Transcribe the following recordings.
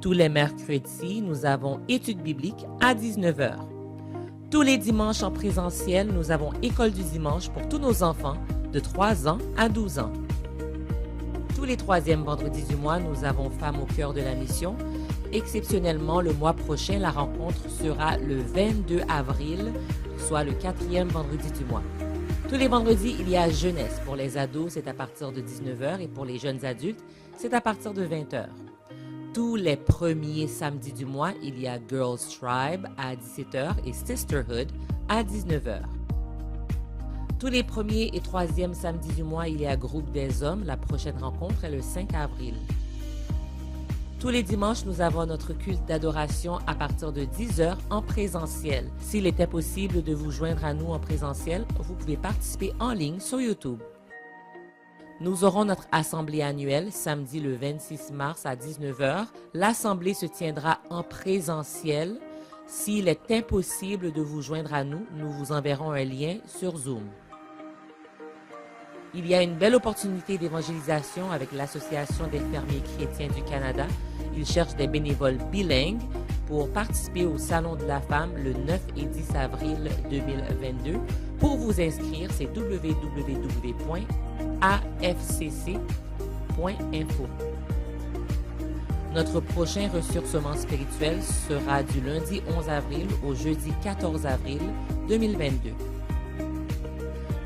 Tous les mercredis, nous avons études bibliques à 19 heures. Tous les dimanches en présentiel, nous avons école du dimanche pour tous nos enfants de 3 ans à 12 ans. Tous les troisièmes vendredis du mois, nous avons Femmes au cœur de la mission. Exceptionnellement, le mois prochain, la rencontre sera le 22 avril, soit le 4e vendredi du mois. Tous les vendredis, il y a jeunesse. Pour les ados, c'est à partir de 19 heures et pour les jeunes adultes, c'est à partir de 20 heures. Tous les premiers samedis du mois, il y a Girls Tribe à 17 heures et Sisterhood à 19 heures. Tous les premiers et troisièmes samedis du mois, il y a Groupe des hommes. La prochaine rencontre est le 5 avril. Tous les dimanches, nous avons notre culte d'adoration à partir de 10 heures en présentiel. S'il était possible de vous joindre à nous en présentiel, vous pouvez participer en ligne sur YouTube. Nous aurons notre assemblée annuelle samedi le 26 mars à 19 heures. L'assemblée se tiendra en présentiel. S'il est impossible de vous joindre à nous, nous vous enverrons un lien sur Zoom. Il y a une belle opportunité d'évangélisation avec l'Association des fermiers chrétiens du Canada. Ils cherchent des bénévoles bilingues pour participer au Salon de la femme le 9 et 10 avril 2022. Pour vous inscrire, c'est www.afcc.info. Notre prochain ressourcement spirituel sera du lundi 11 avril au jeudi 14 avril 2022.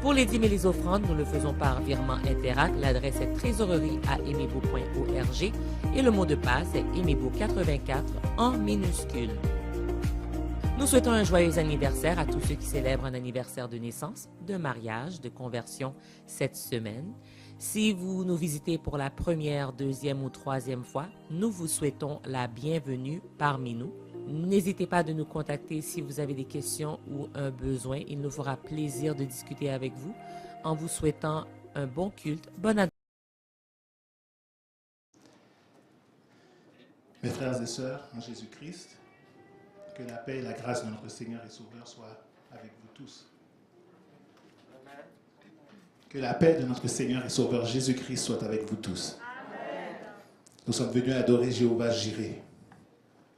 Pour les dîmes et les offrandes, nous le faisons par virement Interac. L'adresse est trésorerie@emebo.org et le mot de passe est emebo84 en minuscule. Nous souhaitons un joyeux anniversaire à tous ceux qui célèbrent un anniversaire de naissance, de mariage, de conversion cette semaine. Si vous nous visitez pour la première, deuxième ou troisième fois, nous vous souhaitons la bienvenue parmi nous. N'hésitez pas de nous contacter si vous avez des questions ou un besoin. Il nous fera plaisir de discuter avec vous en vous souhaitant un bon culte. Bonne année. Mes frères et sœurs en Jésus-Christ, que la paix et la grâce de notre Seigneur et Sauveur soient avec vous tous. Que la paix de notre Seigneur et Sauveur Jésus-Christ soit avec vous tous. Amen. Nous sommes venus adorer Jéhovah Jireh,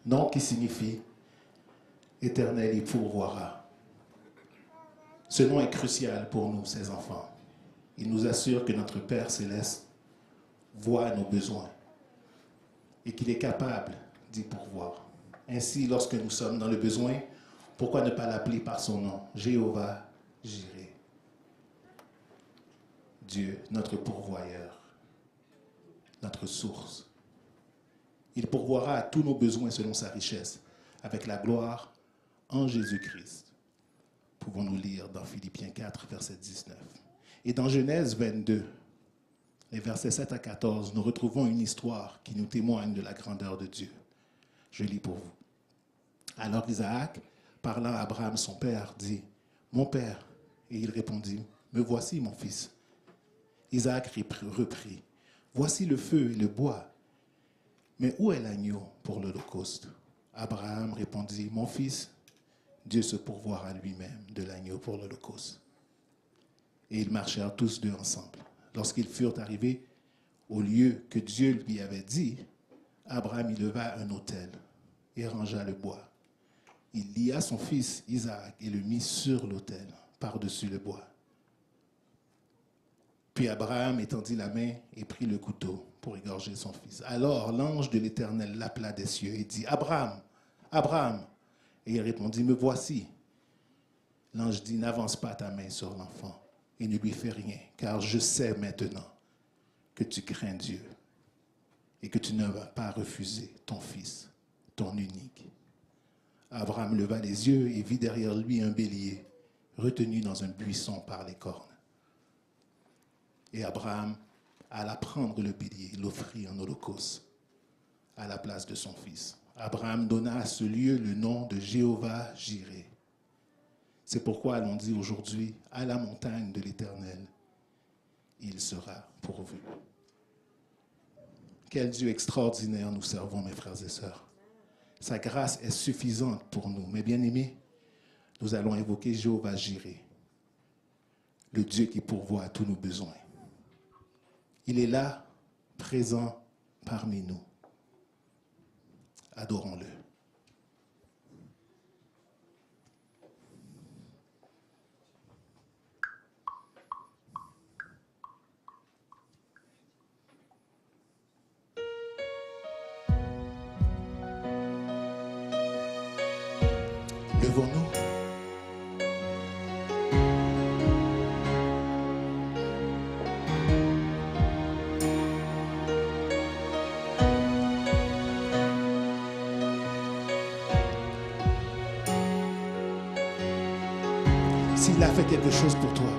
nom qui signifie « Éternel, il pourvoira ». Ce nom est crucial pour nous, ses enfants. Il nous assure que notre Père céleste voit nos besoins et qu'il est capable d'y pourvoir. Ainsi, lorsque nous sommes dans le besoin, pourquoi ne pas l'appeler par son nom, Jéhovah Jireh, Dieu, notre pourvoyeur, notre source. Il pourvoira à tous nos besoins selon sa richesse, avec la gloire en Jésus-Christ. Pouvons-nous lire dans Philippiens 4, verset 19. Et dans Genèse 22, les versets 7 à 14, nous retrouvons une histoire qui nous témoigne de la grandeur de Dieu. Je lis pour vous. Alors Isaac, parlant à Abraham, son père, dit, « Mon père » et il répondit, « Me voici, mon fils. » Isaac reprit, « Voici le feu et le bois. Mais où est l'agneau pour l'holocauste » Abraham répondit, « Mon fils, Dieu se pourvoira lui-même de l'agneau pour l'holocauste. » Et ils marchèrent tous deux ensemble. Lorsqu'ils furent arrivés au lieu que Dieu lui avait dit, Abraham y leva un autel et rangea le bois. Il lia son fils Isaac et le mit sur l'autel, par-dessus le bois. Puis Abraham étendit la main et prit le couteau pour égorger son fils. Alors l'ange de l'Éternel l'appela des cieux et dit, « Abraham, Abraham !» Et il répondit, « Me voici. » L'ange dit, « N'avance pas ta main sur l'enfant et ne lui fais rien, car je sais maintenant que tu crains Dieu et que tu ne vas pas refuser ton fils, ton unique. » Abraham leva les yeux et vit derrière lui un bélier retenu dans un buisson par les cornes. Et Abraham alla prendre le bélier et l'offrit en holocauste à la place de son fils. Abraham donna à ce lieu le nom de Jéhovah Jireh. C'est pourquoi l'on dit aujourd'hui, à la montagne de l'Éternel, il sera pourvu. Quel Dieu extraordinaire nous servons, mes frères et sœurs. Sa grâce est suffisante pour nous. Mes bien-aimés, nous allons invoquer Jéhovah Jireh, le Dieu qui pourvoit à tous nos besoins. Il est là, présent parmi nous. Adorons-le. Levons-nous. S'il a fait quelque chose pour toi,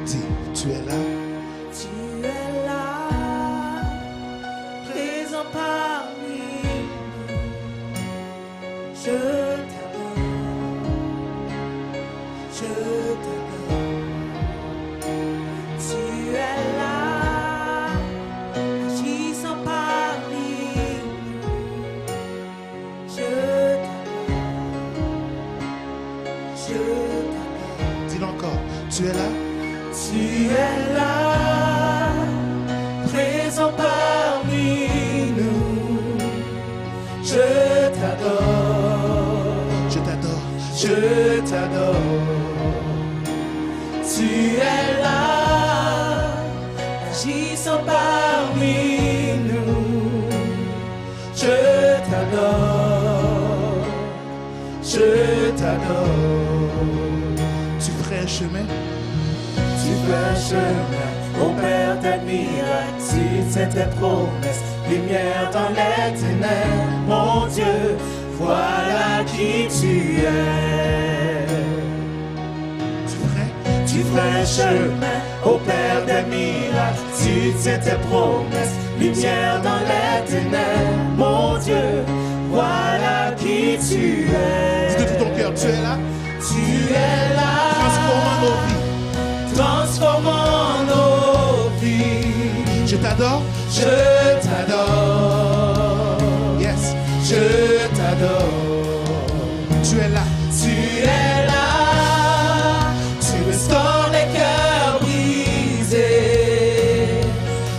dis, tu es là. Tu es là, présent parmi nous. Je t'adore, je t'adore. Tu es là, agissant parmi nous. Je t'adore. Dis-le encore, tu es là. Tu es là, présent parmi nous. Je t'adore, Je t'adore. je t'adore. Tu es là, agissant parmi nous. Je t'adore, je t'adore. Tu ferais un chemin. Tu fais un chemin, au Père des miracles, tu sais tes promesses, lumière dans les ténèbres, mon Dieu, voilà qui tu es. Tu fais un chemin, au Père des miracles, tu sais tes promesses, lumière dans les ténèbres, mon Dieu, voilà qui tu es. Dis de tout ton cœur, tu es là. Tu es là, Transformant nos vies. transformant nos vies. Je t'adore. Je t'adore, Yes. je t'adore. Tu es là. Tu es là, tu restaures les cœurs brisés.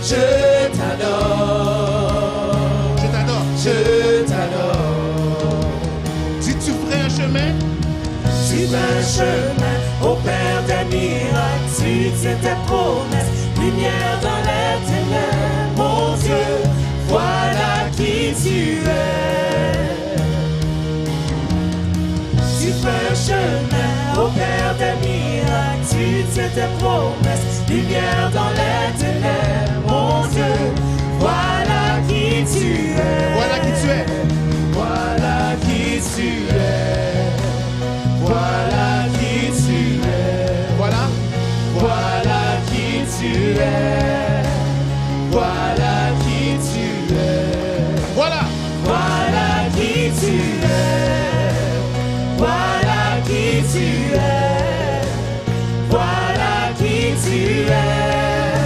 Je t'adore, Je t'adore. je t'adore. Si tu ferais un chemin, Tu fais un chemin, au Père des miracles, tu sais tes promesses, lumière dans les ténèbres, mon Dieu, voilà qui tu es. Tu fais un chemin, au Père des miracles, tu sais tes promesses, lumière dans les ténèbres, mon Dieu, voilà qui tu es. voilà qui tu es. Voilà qui tu es. Voilà qui tu es. Voilà. Voilà qui tu es. Voilà qui tu es. Voilà. Voilà qui tu es. Voilà qui tu es. Voilà qui tu es.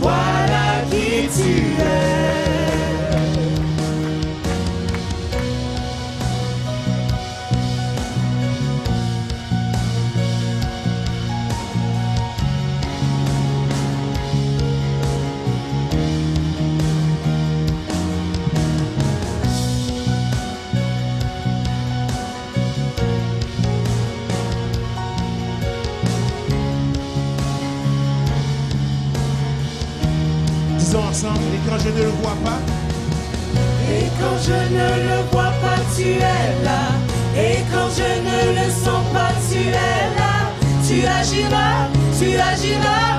Voilà qui tu es. Disons ensemble, et quand je ne le vois pas, Et quand je ne le vois pas, tu es là. Et quand je ne le sens pas, tu es là. Tu agiras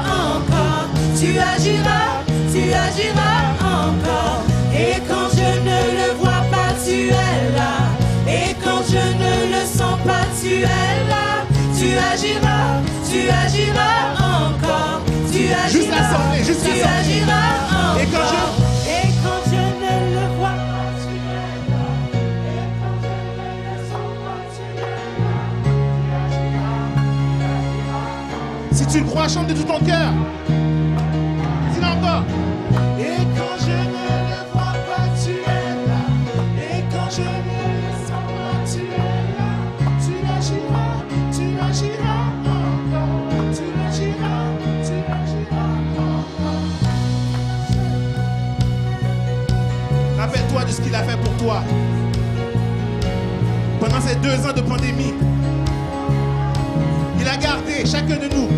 encore. Tu agiras encore. Et quand je ne le vois pas, tu es là. Et quand je ne le sens pas, tu es là. Tu agiras encore. Tu agiras, Juste l'assemblée, juste tu l'assemblée. agiras encore. Et quand je- Et quand je ne le vois pas, tu es là. Et quand je ne le sens pas, tu es là. si tu le crois, chante de tout ton cœur. Dis-le encore. Et quand je ne le vois pas, tu es là. Et quand je ne le sens pas, tu es là. Tu agiras encore. Tu agiras encore. Rappelle-toi de ce qu'il a fait pour toi. Pendant ces 2 ans de pandémie, il a gardé chacun de nous.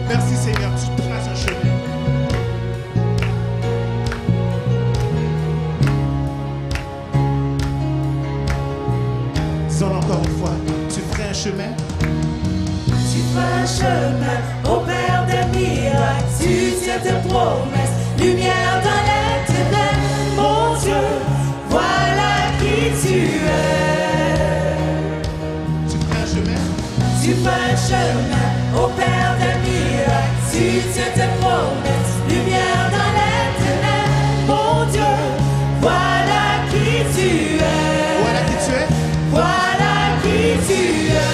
Merci Seigneur, tu traces un chemin. Disons encore une fois, tu ferais un chemin. Tu ferais un chemin au Père des miracles. Tu tiens tes promesses, lumière dans les ténèbres. Mon Dieu, voilà qui tu es. Tu ferais un chemin. Tu ferais un chemin au Père des miracles. Tu tiens tes promesses, lumière dans les ténèbres. Mon Dieu, voilà qui tu es. Voilà qui tu es. Voilà qui tu es.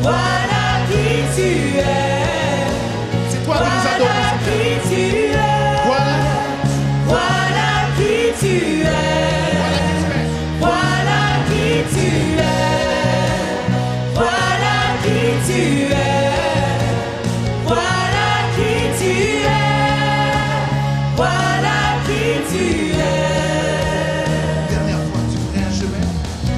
Voilà qui tu es. C'est toi que nous adorons. Voilà qui tu es. Voilà. Voilà qui tu es. Voilà qui tu es. Voilà qui tu es. Voilà qui tu es. Voilà qui tu es. Dernière fois, tu ferais un chemin.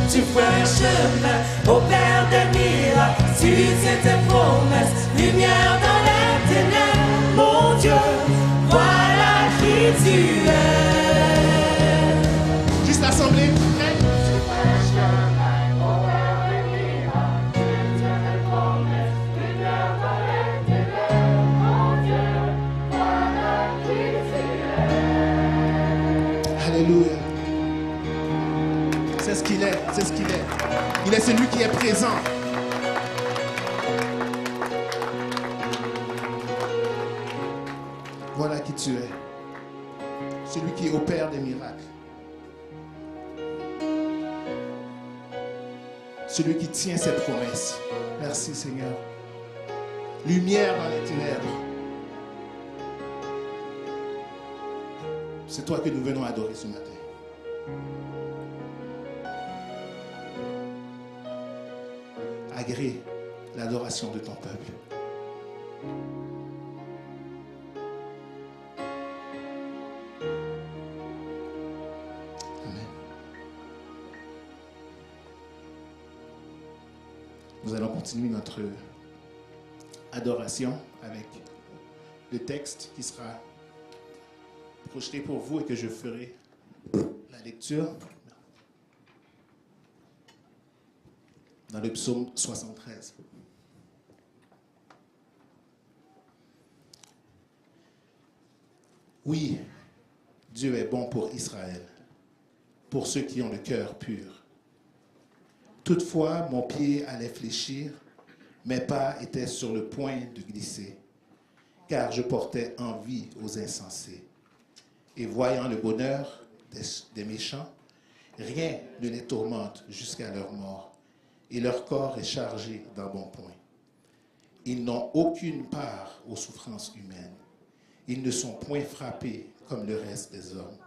Tu ferais un chemin au Père des miracles. Tu tiens tes promesses, lumière dans les ténèbres. Mon Dieu, voilà qui tu es. Juste l'assemblée. Prêt? Tu ferais un chemin au Père des miracles. Tu tiens tes promesses, lumière dans les ténèbres. Mon Dieu, voilà qui tu es. Alléluia. C'est ce qu'il est, c'est ce qu'il est. Il est celui qui est présent. Voilà qui tu es. Celui qui opère des miracles. Celui qui tient ses promesses. Merci Seigneur. Lumière dans les ténèbres. C'est toi que nous venons adorer ce matin. Agrée l'adoration de ton peuple. Amen. Nous allons continuer notre adoration avec le texte qui sera projeté pour vous et que je ferai la lecture dans le psaume 73. Oui, Dieu est bon pour Israël, pour ceux qui ont le cœur pur. Toutefois, mon pied allait fléchir, mes pas étaient sur le point de glisser, car je portais envie aux insensés. Et voyant le bonheur des méchants, rien ne les tourmente jusqu'à leur mort. Et leur corps est chargé d'embonpoint. Ils n'ont aucune part aux souffrances humaines. Ils ne sont point frappés comme le reste des hommes.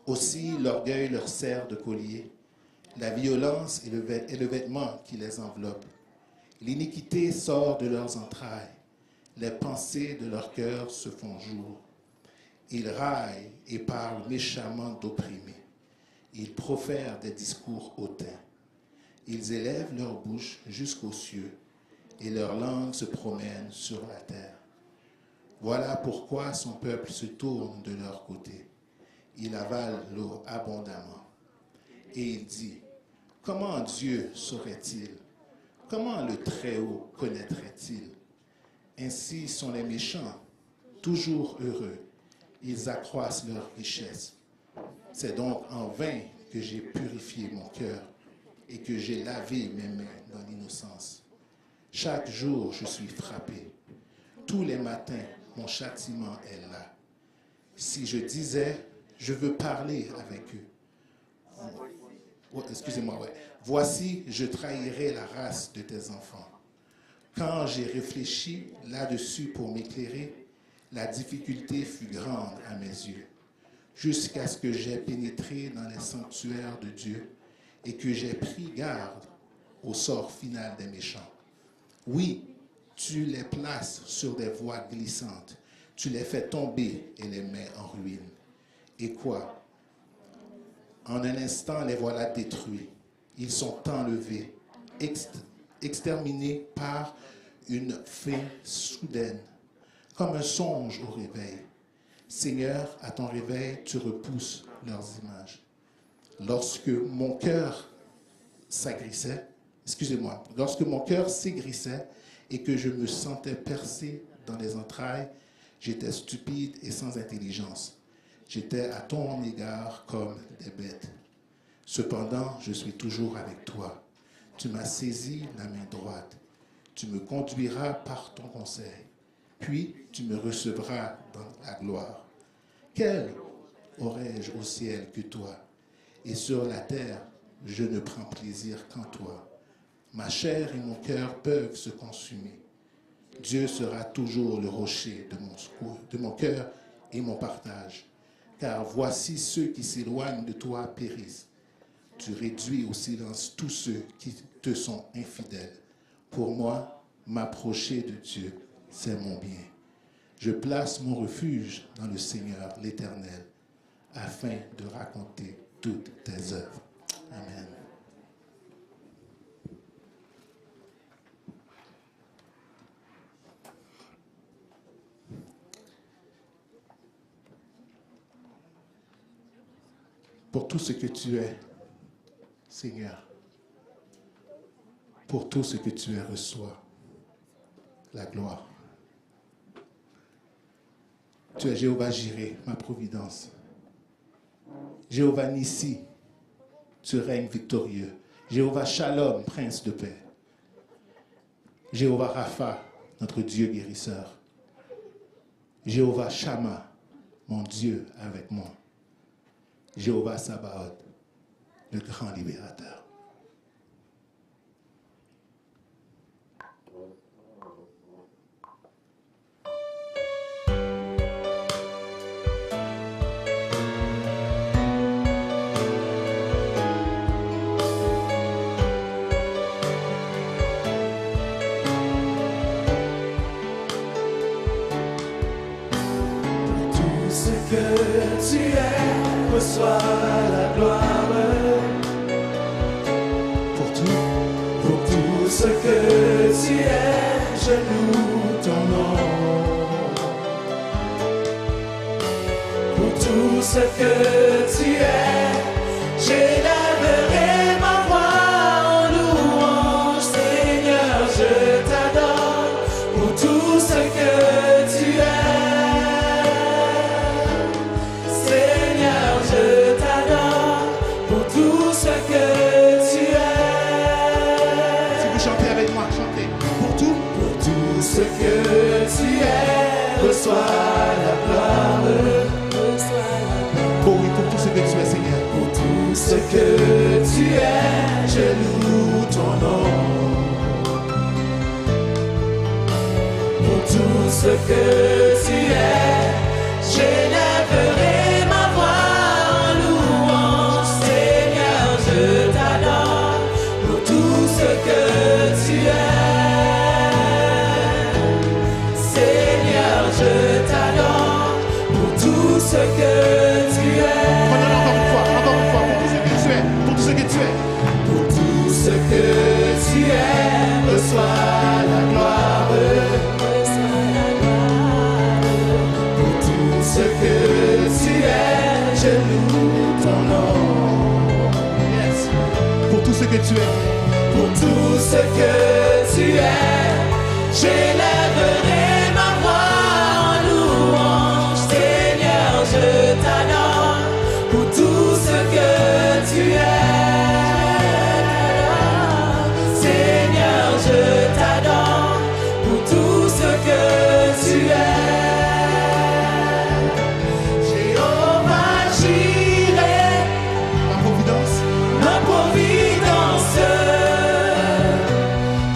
Aussi, l'orgueil leur sert de collier. La violence est le vêtement qui les enveloppe. L'iniquité sort de leurs entrailles. Les pensées de leur cœur se font jour. Ils raillent et parlent méchamment d'opprimés. Ils profèrent des discours hautains. Ils élèvent leur bouche jusqu'aux cieux, et leur langue se promène sur la terre. Voilà pourquoi son peuple se tourne de leur côté. Il avale l'eau abondamment. Et il dit, comment Dieu saurait-il? Comment le Très-Haut connaîtrait-il? Ainsi sont les méchants, toujours heureux. Ils accroissent leur richesse. C'est donc en vain que j'ai purifié mon cœur et que j'ai lavé mes mains dans l'innocence. Chaque jour, je suis frappé. Tous les matins, mon châtiment est là. Si je disais, je veux parler avec eux. Excusez-moi, ouais. Voici, je trahirai la race de tes enfants. Quand j'ai réfléchi là-dessus pour m'éclairer, la difficulté fut grande à mes yeux, jusqu'à ce que j'ai pénétré dans les sanctuaires de Dieu et que j'ai pris garde au sort final des méchants. Oui, tu les places sur des voies glissantes. Tu les fais tomber et les mets en ruine. Et quoi? En un instant, les voilà détruits. Ils sont enlevés, exterminés par une fin soudaine, comme un songe au réveil. Seigneur, à ton réveil, tu repousses leurs images. Lorsque mon cœur s'aigrissait, lorsque mon cœur s'aigrissait et que je me sentais percé dans les entrailles, j'étais stupide et sans intelligence. J'étais à ton égard comme des bêtes. Cependant, je suis toujours avec toi. Tu m'as saisi la main droite. Tu me conduiras par ton conseil. Puis tu me recevras dans la gloire. Quel aurais-je au ciel que toi? Et sur la terre, je ne prends plaisir qu'en toi. Ma chair et mon cœur peuvent se consumer. Dieu sera toujours le rocher de mon cœur et mon partage. Car voici ceux qui s'éloignent de toi périssent. Tu réduis au silence tous ceux qui te sont infidèles. Pour moi, m'approcher de Dieu, c'est mon bien. Je place mon refuge dans le Seigneur, l'Éternel, afin de raconter toutes tes œuvres. Amen. Pour tout ce que tu es, Seigneur, pour tout ce que tu es, reçois la gloire. Tu es Jéhovah Jireh, ma providence. Jéhovah Nissi, tu règnes victorieux. Jéhovah Shalom, prince de paix. Jéhovah Rapha, notre Dieu guérisseur. Jéhovah Shammah, mon Dieu avec moi. Jéhovah Sabaoth, le grand libérateur. Tout ce que tu es, reçois la gloire. Pour tout ce que tu es, je loue ton nom. Pour tout ce que tu es, j'élèverai ma voix en louange. Seigneur, je t'adore. Pour tout ce que tu es, Seigneur, je t'adore. Pour tout ce que tu es. Si vous chantez avec moi, chantez. Pour tout Ce que tu es, reçois la gloire. Oh oui, pour tout ce que tu es, Seigneur. Pour tout ce que tu es, je loue ton nom. Pour tout ce que tu es, j'élèverai ma voix en louange. Seigneur, je t'adore. Pour tout ce que tu es, Seigneur, je t'adore. Pour tout ce que tu es. Encore une fois, pour tout ce que tu es, pour tout ce que tu es. Pour tout ce que tu es, reçois la gloire. Pour tout ce que tu es, je loue ton nom. Yes. Pour tout ce que tu es. Pour tout ce que tu es, j'élèverai ma voix en louange. Seigneur, je t'adore. Pour tout ce que tu es, Seigneur, je t'adore. Pour tout ce que tu es, Jéhovah Jireh, Ma providence. ma providence.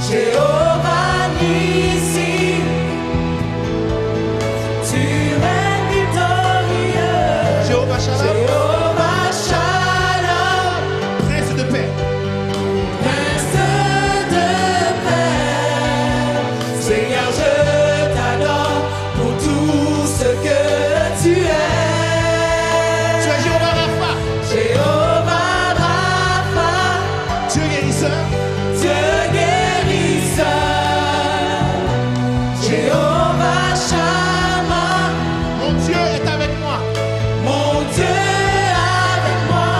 Jéhovah Nissi, ce que tu es. Tu es Jéhovah Rapha. Jéhovah Rapha, Dieu guérisseur. Dieu guérisseur. Jéhovah Shammah, Mon Dieu est avec moi. mon Dieu avec moi.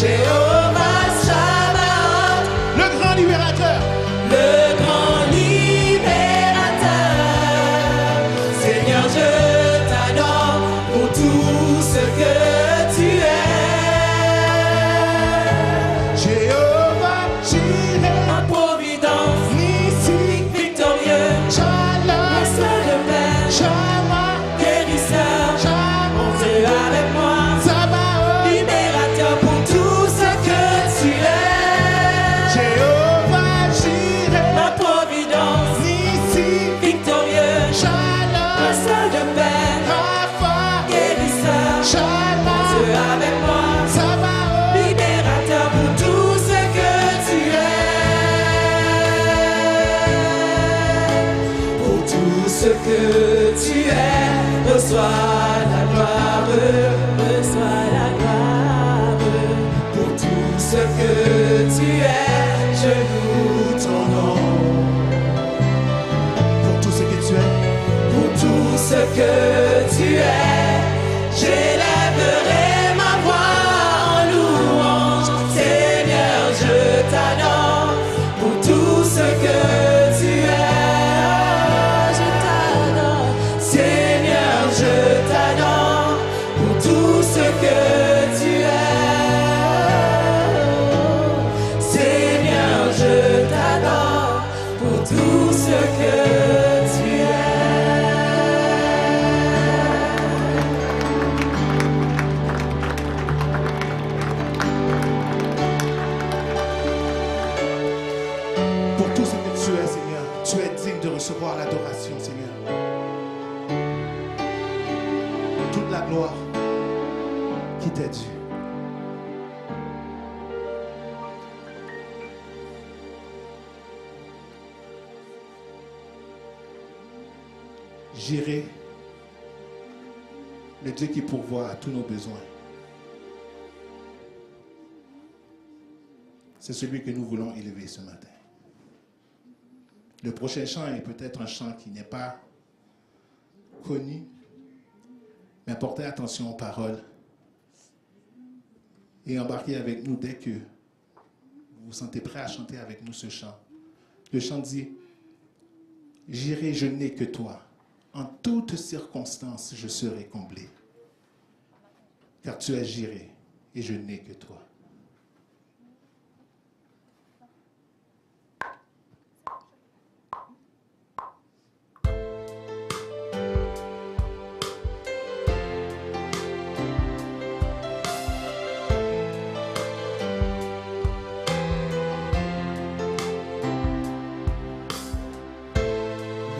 Jéhovah Sabaoth, Le grand libérateur. le grand libérateur. Seigneur, je t'adore pour tout ce que tu es. Jéhovah Jireh. Ma providence, Nissi. victorieux, Shalom. maître de paix, Shammah. guérisseur. Mon Shammah. Dieu avec moi, Sabaoth. libérateur pour tout ce que tu es. Jéhovah Jireh. Ma providence, Nissi. victorieux, Shalom. maître de paix, Rapha. guérisseur. Mon Shammah. Dieu avec moi, Sabaoth. libérateur pour tout ce que tu es. Pour tout ce que tu es, reçois la gloire, reçois la gloire. Pour tout ce que tu es, je loue ton nom. Pour tout ce que tu es. Pour tout ce que tu es, j'élèverai ma voix en louange. Seigneur, je t'adore pour tout ce que tu es. Je t'adore, Seigneur, je t'adore pour tout ce que tu es. Seigneur, je t'adore pour tout ce que tu es. Pour tout ce que tu es, Seigneur, tu es digne de recevoir l'adoration, Seigneur. Toute la gloire qui t'est due. J'irai, le Dieu qui pourvoit à tous nos besoins. C'est celui que nous voulons élever ce matin. Le prochain chant est peut-être un chant qui n'est pas connu, mais portez attention aux paroles et embarquez avec nous dès que vous vous sentez prêt à chanter avec nous ce chant. Le chant dit « J'irai, je n'ai que toi. En toutes circonstances, je serai comblé. Car tu es j'irai et je n'ai que toi. »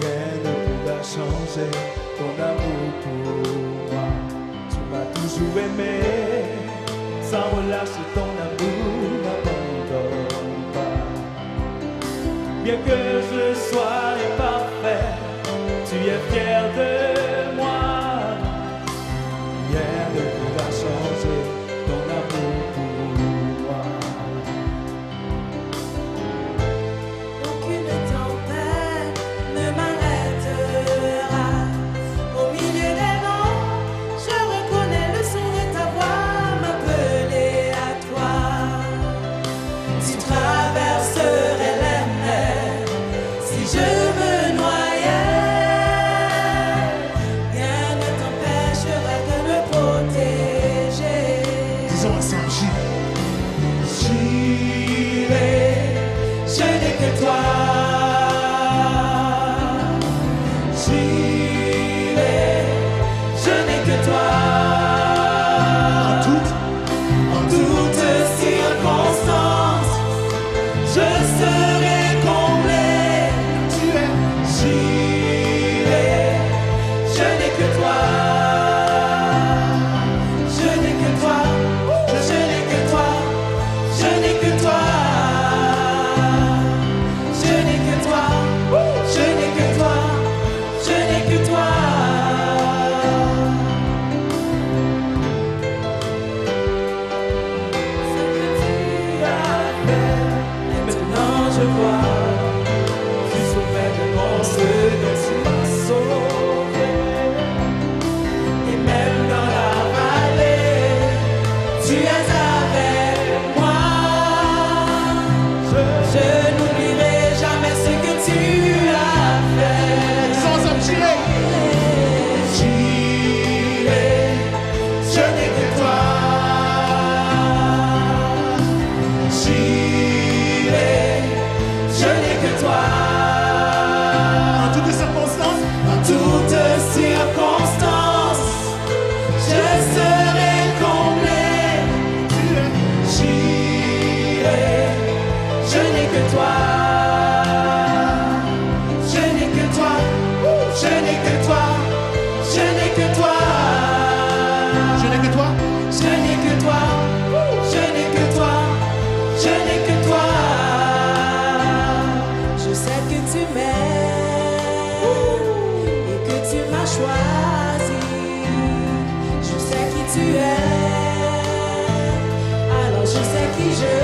Rien ne pourra changer ton amour pour moi. Tu m'as toujours aimé, sans relâcher ton amour, n'abandonne pas. Bien que je sois imparfait, tu es fier de moi. Rien ne pourra changer ton amour pour moi. Aucune tempête ne m'arrêtera. Au milieu des vents, je reconnais le son de ta voix m'appeler à toi. Tu traverserais les mers, si je tu es. Alors je sais qui je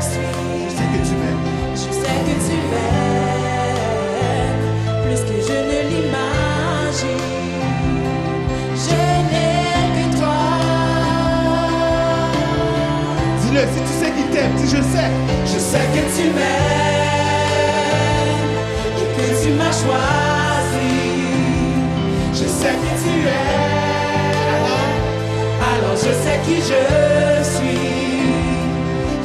suis. Je sais que tu m'aimes. Je sais que tu m'aimes plus que je ne l'imagine. Je n'ai que toi. Dis-le, si tu sais qu'il t'aime, dis je sais. Je sais que tu m'aimes et que tu m'as choisi. Je sais que tu es. Alors je sais qui je suis.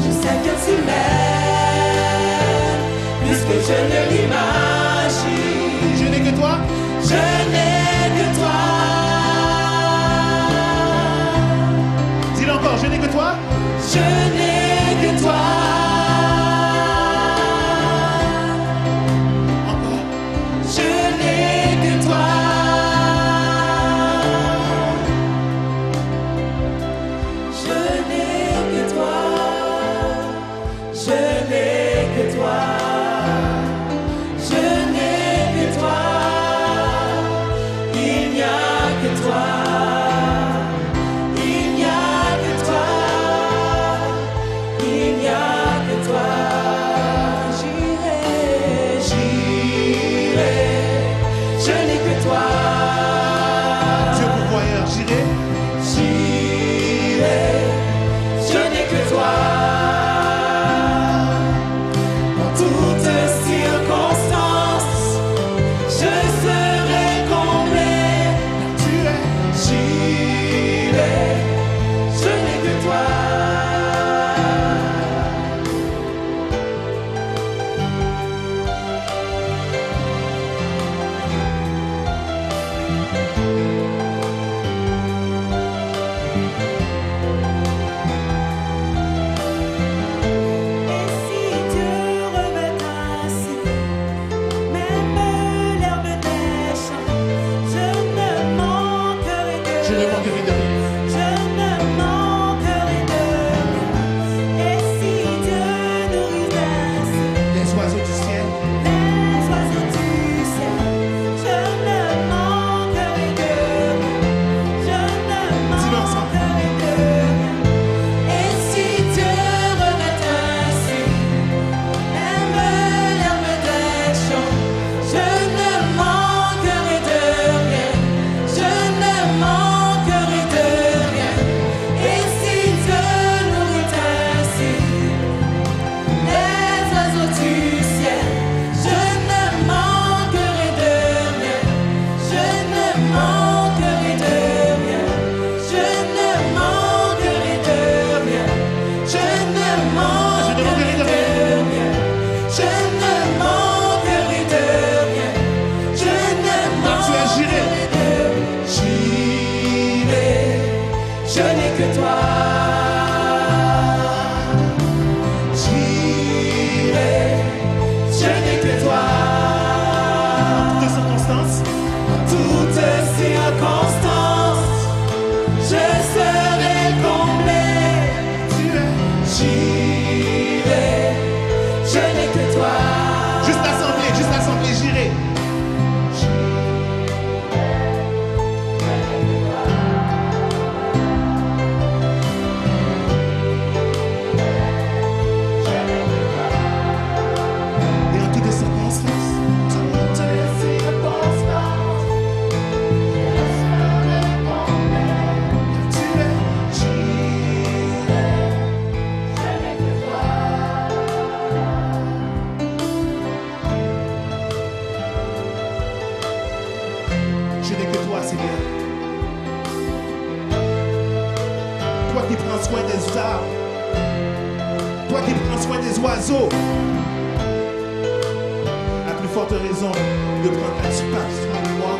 Je sais que tu m'aimes plus que je ne l'imagine. Je n'ai que toi. Je n'ai que toi. Dis-le encore, je n'ai que toi. Je n'ai que toi. Encore. Je n'ai que toi. Je n'ai que toi. Je n'ai que toi. Je n'ai que toi. Il n'y a que toi. Il n'y a que toi. Il n'y a que toi. J'irai, j'irai. Je n'ai que toi. Dieu pourvoyeur, j'irai. J'irai. Je n'ai que toi. En toutes circonstances, je serai comblé. Tu es. J'irai. Je n'ai que toi. Et si Dieu revêt ainsi, même l'herbe des champs, je ne manquerai de Je ne manquerai de rien. Je ne manquerai de rien. Et si Dieu nourrit ainsi Les oiseaux du ciel. les oiseaux du ciel, je ne manquerai de rien. Je ne Dis-le ensemble. manquerai de rien. Et si Dieu revêt ainsi même l'herbe des champs, je ne manquerai de rien. Je ne manquerai de rien. Et si Dieu nourrit ainsi les oiseaux du ciel, je ne manquerai de rien. Je ne manquerai de rien. Je ne manquerai de rien. Je ne manquerai de rien. Je ne manquerai de rien. Je ne Quand tu es, j'irai. manquerai de rien. J'irai. Je n'ai que toi. J'irai. Je n'ai que toi. Toutes circonstances. En toutes circonstances, je serai comblé. Tu es. J'irai. Je n'ai que toi. Juste l'assemblée, j'irai. Et en toutes circonstances. Toutes circonstances, je serai comblé. Tu es. J'irai. Je n'ai que toi. Je n'ai que toi, Seigneur. Toi qui prends soin des arbres. Toi qui prends soin des oiseaux. À plus forte raison de prendre pas soin de moi.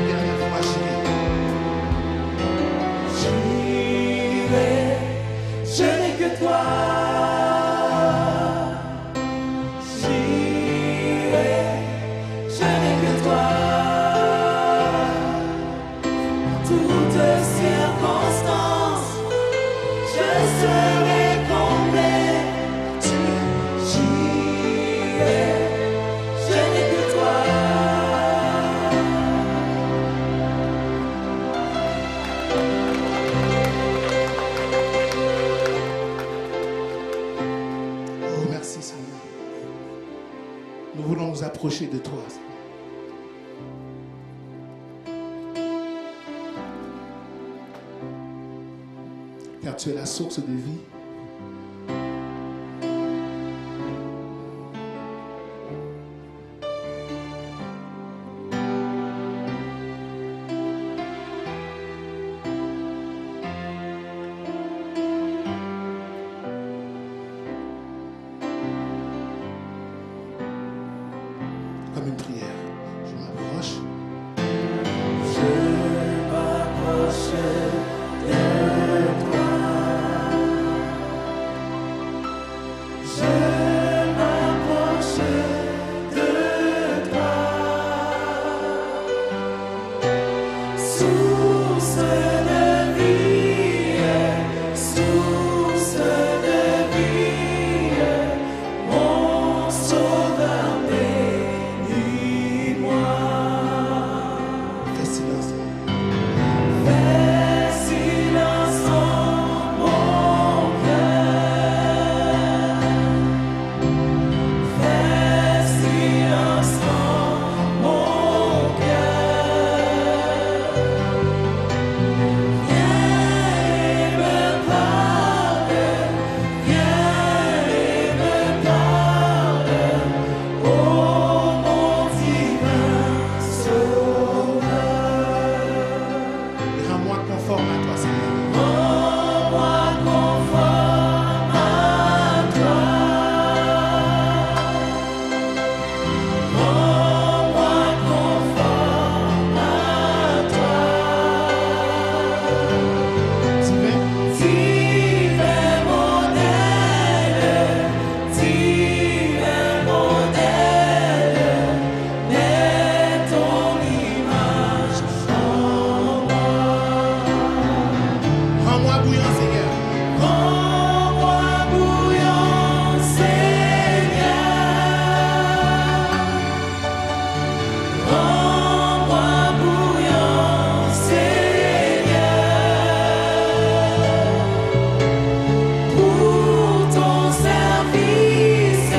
Dernière fois, j'irai. J'irai. Je n'ai que toi. J'irai. Je n'ai que toi. En toutes circonstances, je serai comblé. J'irai. Nous voulons nous approcher de toi. Car tu es la source de vie. Comme une prière, je m'approche. Je m'approche de toi. Je m'approche de toi. Source de vie, source de vie, mon sauveur bénis-moi. Fais silence. Fais silence en mon cœur. Fais silence en mon cœur. Viens et me parle. Viens et me parle. Oh mon divin Sauveur. Et rends-moi conforme à toi, Seigneur. Rends-moi conforme à toi. Rends-moi conforme à toi. Divin, Divin modèle, mets ton image en moi. rends-moi bouillant, Seigneur. Rends-moi bouillant, Seigneur. Rends-moi bouillant, Seigneur. Pour ton service,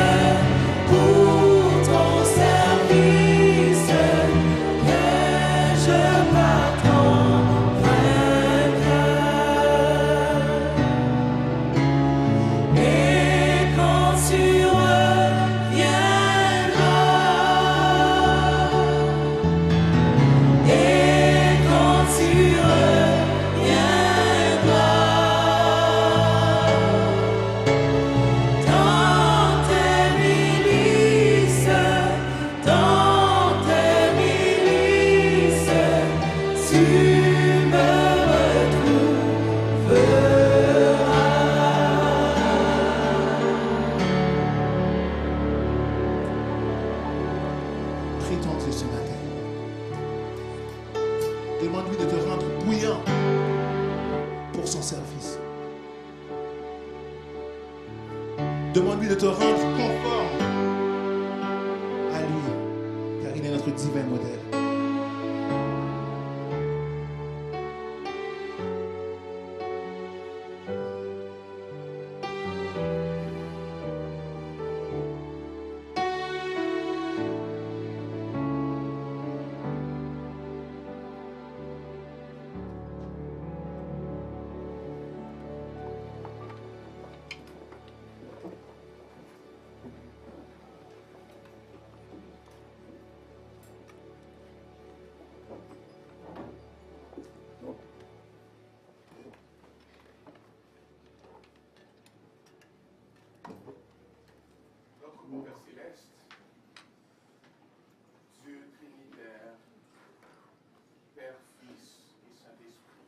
que je parte en vainqueur. Et quand tu reviendras, et quand tu reviendras, dans tes milices, tu me Prie ton Dieu ce matin. Demande-lui de te rendre bouillant pour son service. Demande-lui de te rendre conforme à lui, car il est notre divin modèle. Notre bon Père Céleste, Dieu Trinitaire, Père, Fils et Saint-Esprit,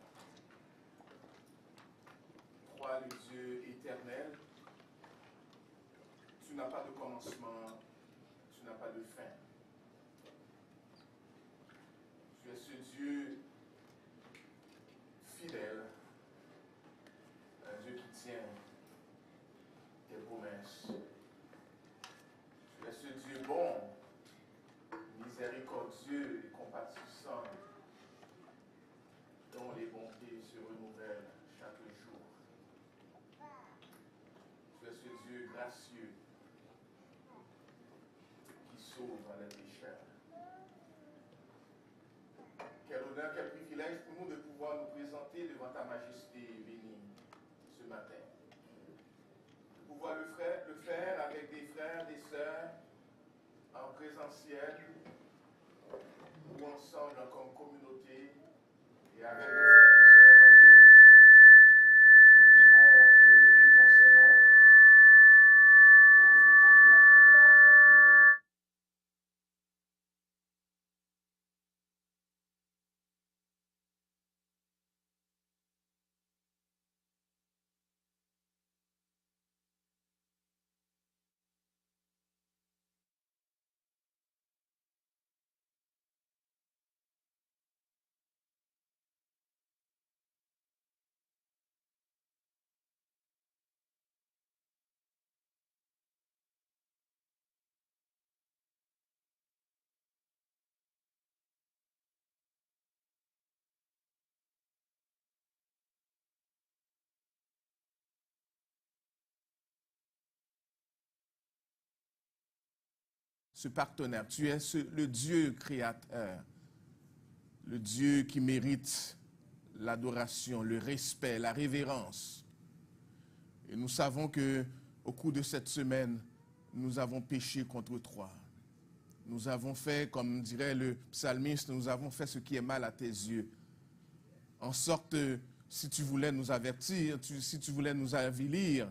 Trois le Dieu éternel, tu n'as pas de commencement, tu n'as pas de fin. Tu es ce Dieu fidèle, un Dieu qui tient tes promesses. Tu es ce Dieu bon, miséricordieux et compatissant, dont les bontés se renouvellent chaque jour. Tu es ce Dieu gracieux, qui sauvent les pécheurs. Quel honneur, quel privilège pour nous de pouvoir nous présenter devant ta majesté bénie ce matin. De pouvoir le faire avec des frères, des sœurs, en présentiel, ou ensemble comme communauté, et avec nos frères et sœurs en ligne, nous pouvons élever ton Saint-Nom. Ce partenaire, tu es le Dieu créateur, le Dieu qui mérite l'adoration, le respect, la révérence. Et nous savons que au cours de cette semaine, nous avons péché contre toi. Nous avons fait, comme dirait le psalmiste, nous avons fait ce qui est mal à tes yeux. En sorte, si tu voulais nous avertir, si tu voulais nous avilir,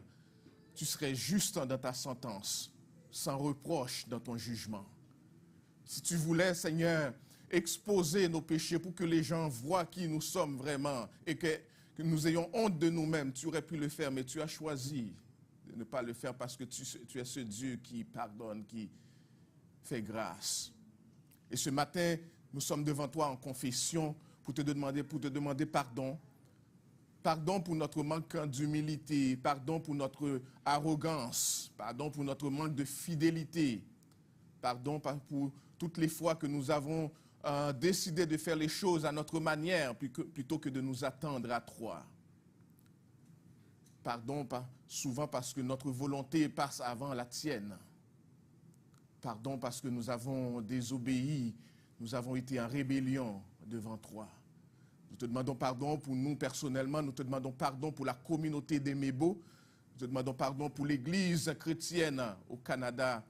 tu serais juste dans ta sentence, sans reproche dans ton jugement. Si tu voulais, Seigneur, exposer nos péchés pour que les gens voient qui nous sommes vraiment et que nous ayons honte de nous-mêmes, tu aurais pu le faire, mais tu as choisi de ne pas le faire parce que tu es ce Dieu qui pardonne, qui fait grâce. Et ce matin, nous sommes devant toi en confession pour te demander pardon. Pardon pour notre manque d'humilité, pardon pour notre arrogance, pardon pour notre manque de fidélité, pardon pour toutes les fois que nous avons décidé de faire les choses à notre manière plutôt que de nous attendre à toi. Pardon souvent parce que notre volonté passe avant la tienne. Pardon parce que nous avons désobéi, nous avons été en rébellion devant toi. Nous te demandons pardon pour nous personnellement, nous te demandons pardon pour la communauté des Mébo, nous te demandons pardon pour l'Église chrétienne au Canada,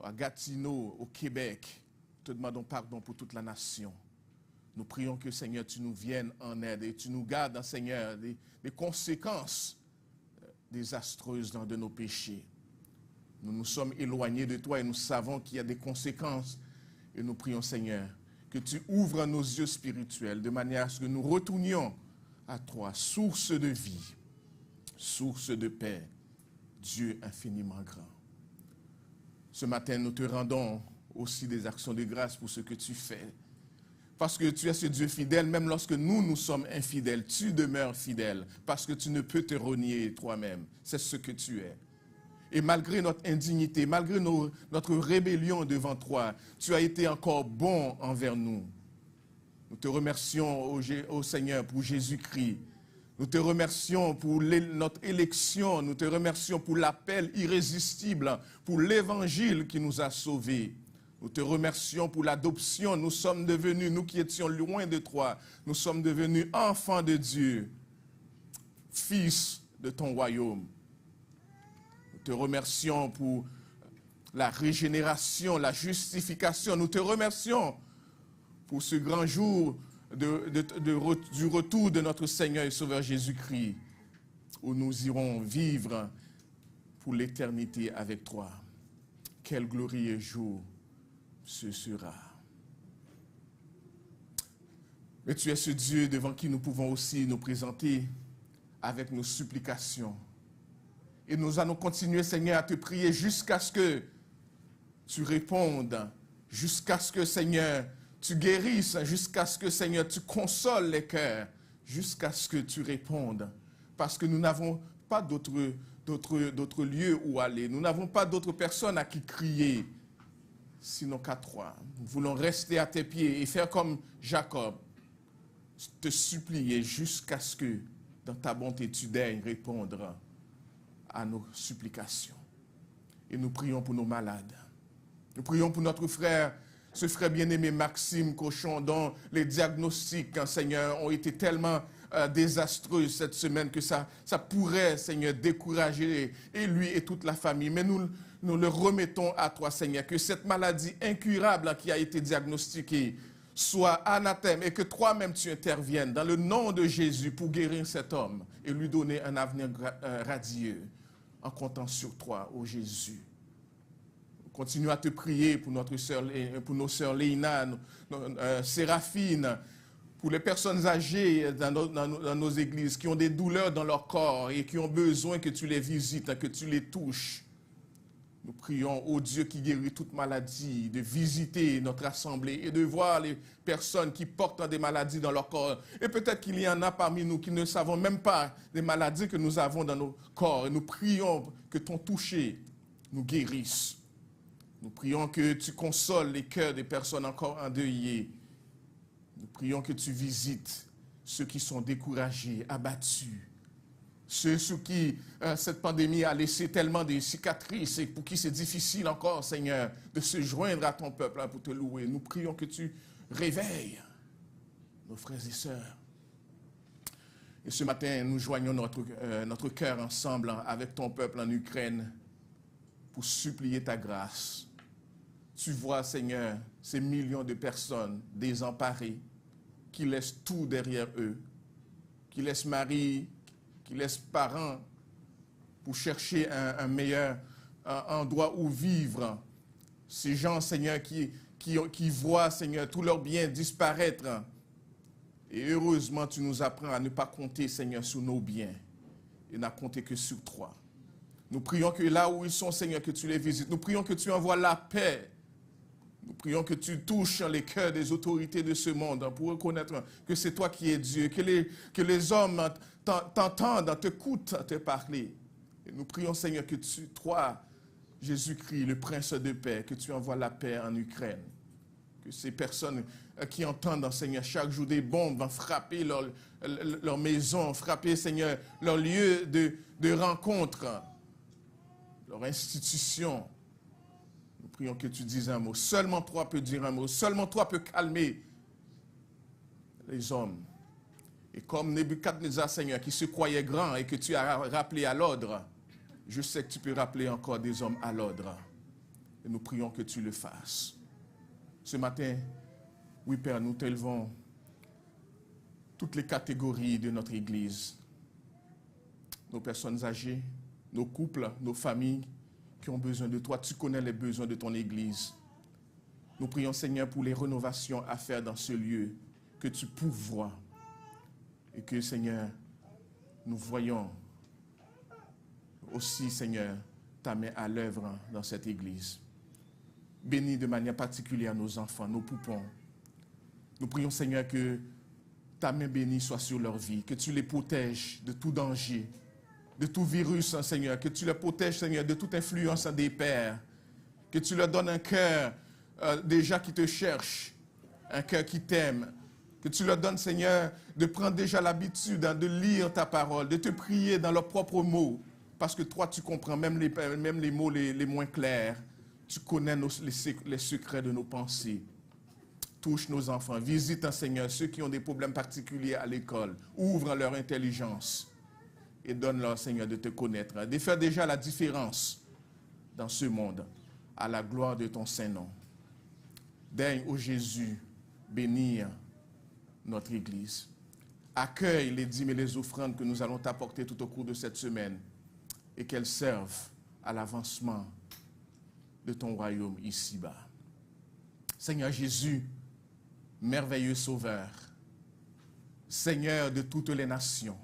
à Gatineau, au Québec. Nous te demandons pardon pour toute la nation. Nous prions que, Seigneur, tu nous viennes en aide et tu nous gardes, Seigneur, des conséquences désastreuses de nos péchés. Nous nous sommes éloignés de toi et nous savons qu'il y a des conséquences. Et nous prions, Seigneur, que tu ouvres nos yeux spirituels de manière à ce que nous retournions à toi, source de vie, source de paix, Dieu infiniment grand. Ce matin, nous te rendons aussi des actions de grâce pour ce que tu fais. Parce que tu es ce Dieu fidèle, même lorsque nous sommes infidèles, tu demeures fidèle, parce que tu ne peux te renier toi-même. C'est ce que tu es. Et malgré notre indignité, malgré notre rébellion devant toi, tu as été encore bon envers nous. Nous te remercions, ô Seigneur, pour Jésus-Christ. Nous te remercions pour notre élection. Nous te remercions pour l'appel irrésistible, pour l'évangile qui nous a sauvés. Nous te remercions pour l'adoption. Nous sommes devenus, nous qui étions loin de toi, nous sommes devenus enfants de Dieu, fils de ton royaume. Nous te remercions pour la régénération, la justification. Nous te remercions pour ce grand jour du retour de notre Seigneur et Sauveur Jésus-Christ, où nous irons vivre pour l'éternité avec toi. Quel glorieux jour ce sera. Mais tu es ce Dieu devant qui nous pouvons aussi nous présenter avec nos supplications. Et nous allons continuer, Seigneur, à te prier jusqu'à ce que tu répondes, jusqu'à ce que, Seigneur, tu guérisses, jusqu'à ce que, Seigneur, tu consoles les cœurs, jusqu'à ce que tu répondes. Parce que nous n'avons pas d'autre lieu où aller. Nous n'avons pas d'autres personnes à qui crier, sinon qu'à toi. Nous voulons rester à tes pieds et faire comme Jacob, te supplier jusqu'à ce que, dans ta bonté, tu daignes répondre à nos supplications. Et nous prions pour nos malades. Nous prions pour notre frère, ce frère bien-aimé Maxime Cochon, dont les diagnostics, Seigneur, ont été tellement désastreux cette semaine que ça pourrait, Seigneur, décourager et lui et toute la famille. Mais nous le remettons à toi, Seigneur, que cette maladie incurable qui a été diagnostiquée soit anathème et que toi-même tu interviennes dans le nom de Jésus pour guérir cet homme et lui donner un avenir radieux en comptant sur toi, ô Jésus. Continue à te prier pour nos sœurs Léina, Séraphine, pour les personnes âgées dans nos églises qui ont des douleurs dans leur corps et qui ont besoin que tu les visites, que tu les touches. Nous prions au Dieu qui guérit toute maladie, de visiter notre assemblée et de voir les personnes qui portent des maladies dans leur corps. Et peut-être qu'il y en a parmi nous qui ne savons même pas des maladies que nous avons dans nos corps. Et nous prions que ton toucher nous guérisse. Nous prions que tu consoles les cœurs des personnes encore endeuillées. Nous prions que tu visites ceux qui sont découragés, abattus. Ceux sous qui cette pandémie a laissé tellement de cicatrices et pour qui c'est difficile encore, Seigneur, de se joindre à ton peuple pour te louer. Nous prions que tu réveilles nos frères et sœurs. Et ce matin, nous joignons notre cœur ensemble avec ton peuple en Ukraine pour supplier ta grâce. Tu vois, Seigneur, ces millions de personnes désemparées qui laissent tout derrière eux, qui laissent mari, qui laissent parents pour chercher un meilleur endroit où vivre. Ces gens, Seigneur, qui voient, Seigneur, tous leurs biens disparaître. Et heureusement, tu nous apprends à ne pas compter, Seigneur, sur nos biens et n'a compter que sur toi. Nous prions que là où ils sont, Seigneur, que tu les visites. Nous prions que tu envoies la paix. Nous prions que tu touches les cœurs des autorités de ce monde pour reconnaître que c'est toi qui es Dieu, que les hommes t'entendent, t'écoutent te parler. Et nous prions, Seigneur, que toi, Jésus-Christ, le Prince de paix, que tu envoies la paix en Ukraine. Que ces personnes qui entendent, Seigneur, chaque jour des bombes vont frapper leur maison, frapper, Seigneur, leur lieu de rencontre, leur institution. Nous prions que tu dises un mot. Seulement toi peux dire un mot. Seulement toi peux calmer les hommes. Et comme Nebuchadnezzar, Seigneur, qui se croyait grand et que tu as rappelé à l'ordre, je sais que tu peux rappeler encore des hommes à l'ordre. Et nous prions que tu le fasses. Ce matin, oui Père, nous t'élevons toutes les catégories de notre Église. Nos personnes âgées, nos couples, nos familles qui ont besoin de toi. Tu connais les besoins de ton Église. Nous prions, Seigneur, pour les rénovations à faire dans ce lieu, que tu pourvoies. Et que, Seigneur, nous voyons aussi, Seigneur, ta main à l'œuvre dans cette Église. Bénis de manière particulière nos enfants, nos poupons. Nous prions, Seigneur, que ta main bénie soit sur leur vie, que tu les protèges de tout danger, de tout virus, Seigneur, que tu les protèges, Seigneur, de toute influence des pères, que tu leur donnes un cœur déjà qui te cherche, un cœur qui t'aime, que tu leur donnes, Seigneur, de prendre déjà l'habitude de lire ta parole, de te prier dans leurs propres mots, parce que toi, tu comprends même les mots les moins clairs. Tu connais les secrets de nos pensées. Touche nos enfants. Visite, Seigneur, ceux qui ont des problèmes particuliers à l'école. Ouvre leur intelligence et donne-leur, Seigneur, de te connaître, de faire déjà la différence dans ce monde, à la gloire de ton Saint-Nom. Daigne, ô Jésus, bénir notre Église. Accueille les dîmes et les offrandes que nous allons t'apporter tout au cours de cette semaine et qu'elles servent à l'avancement de ton royaume ici-bas. Seigneur Jésus, merveilleux Sauveur, Seigneur de toutes les nations,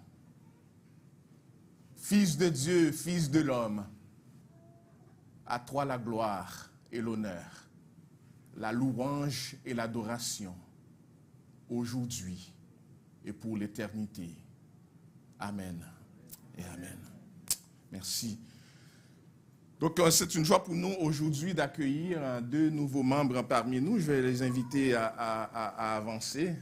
Fils de Dieu, Fils de l'homme, à toi la gloire et l'honneur, la louange et l'adoration, aujourd'hui et pour l'éternité. Amen et Amen. Merci. Donc, c'est une joie pour nous aujourd'hui d'accueillir deux nouveaux membres parmi nous. Je vais les inviter à avancer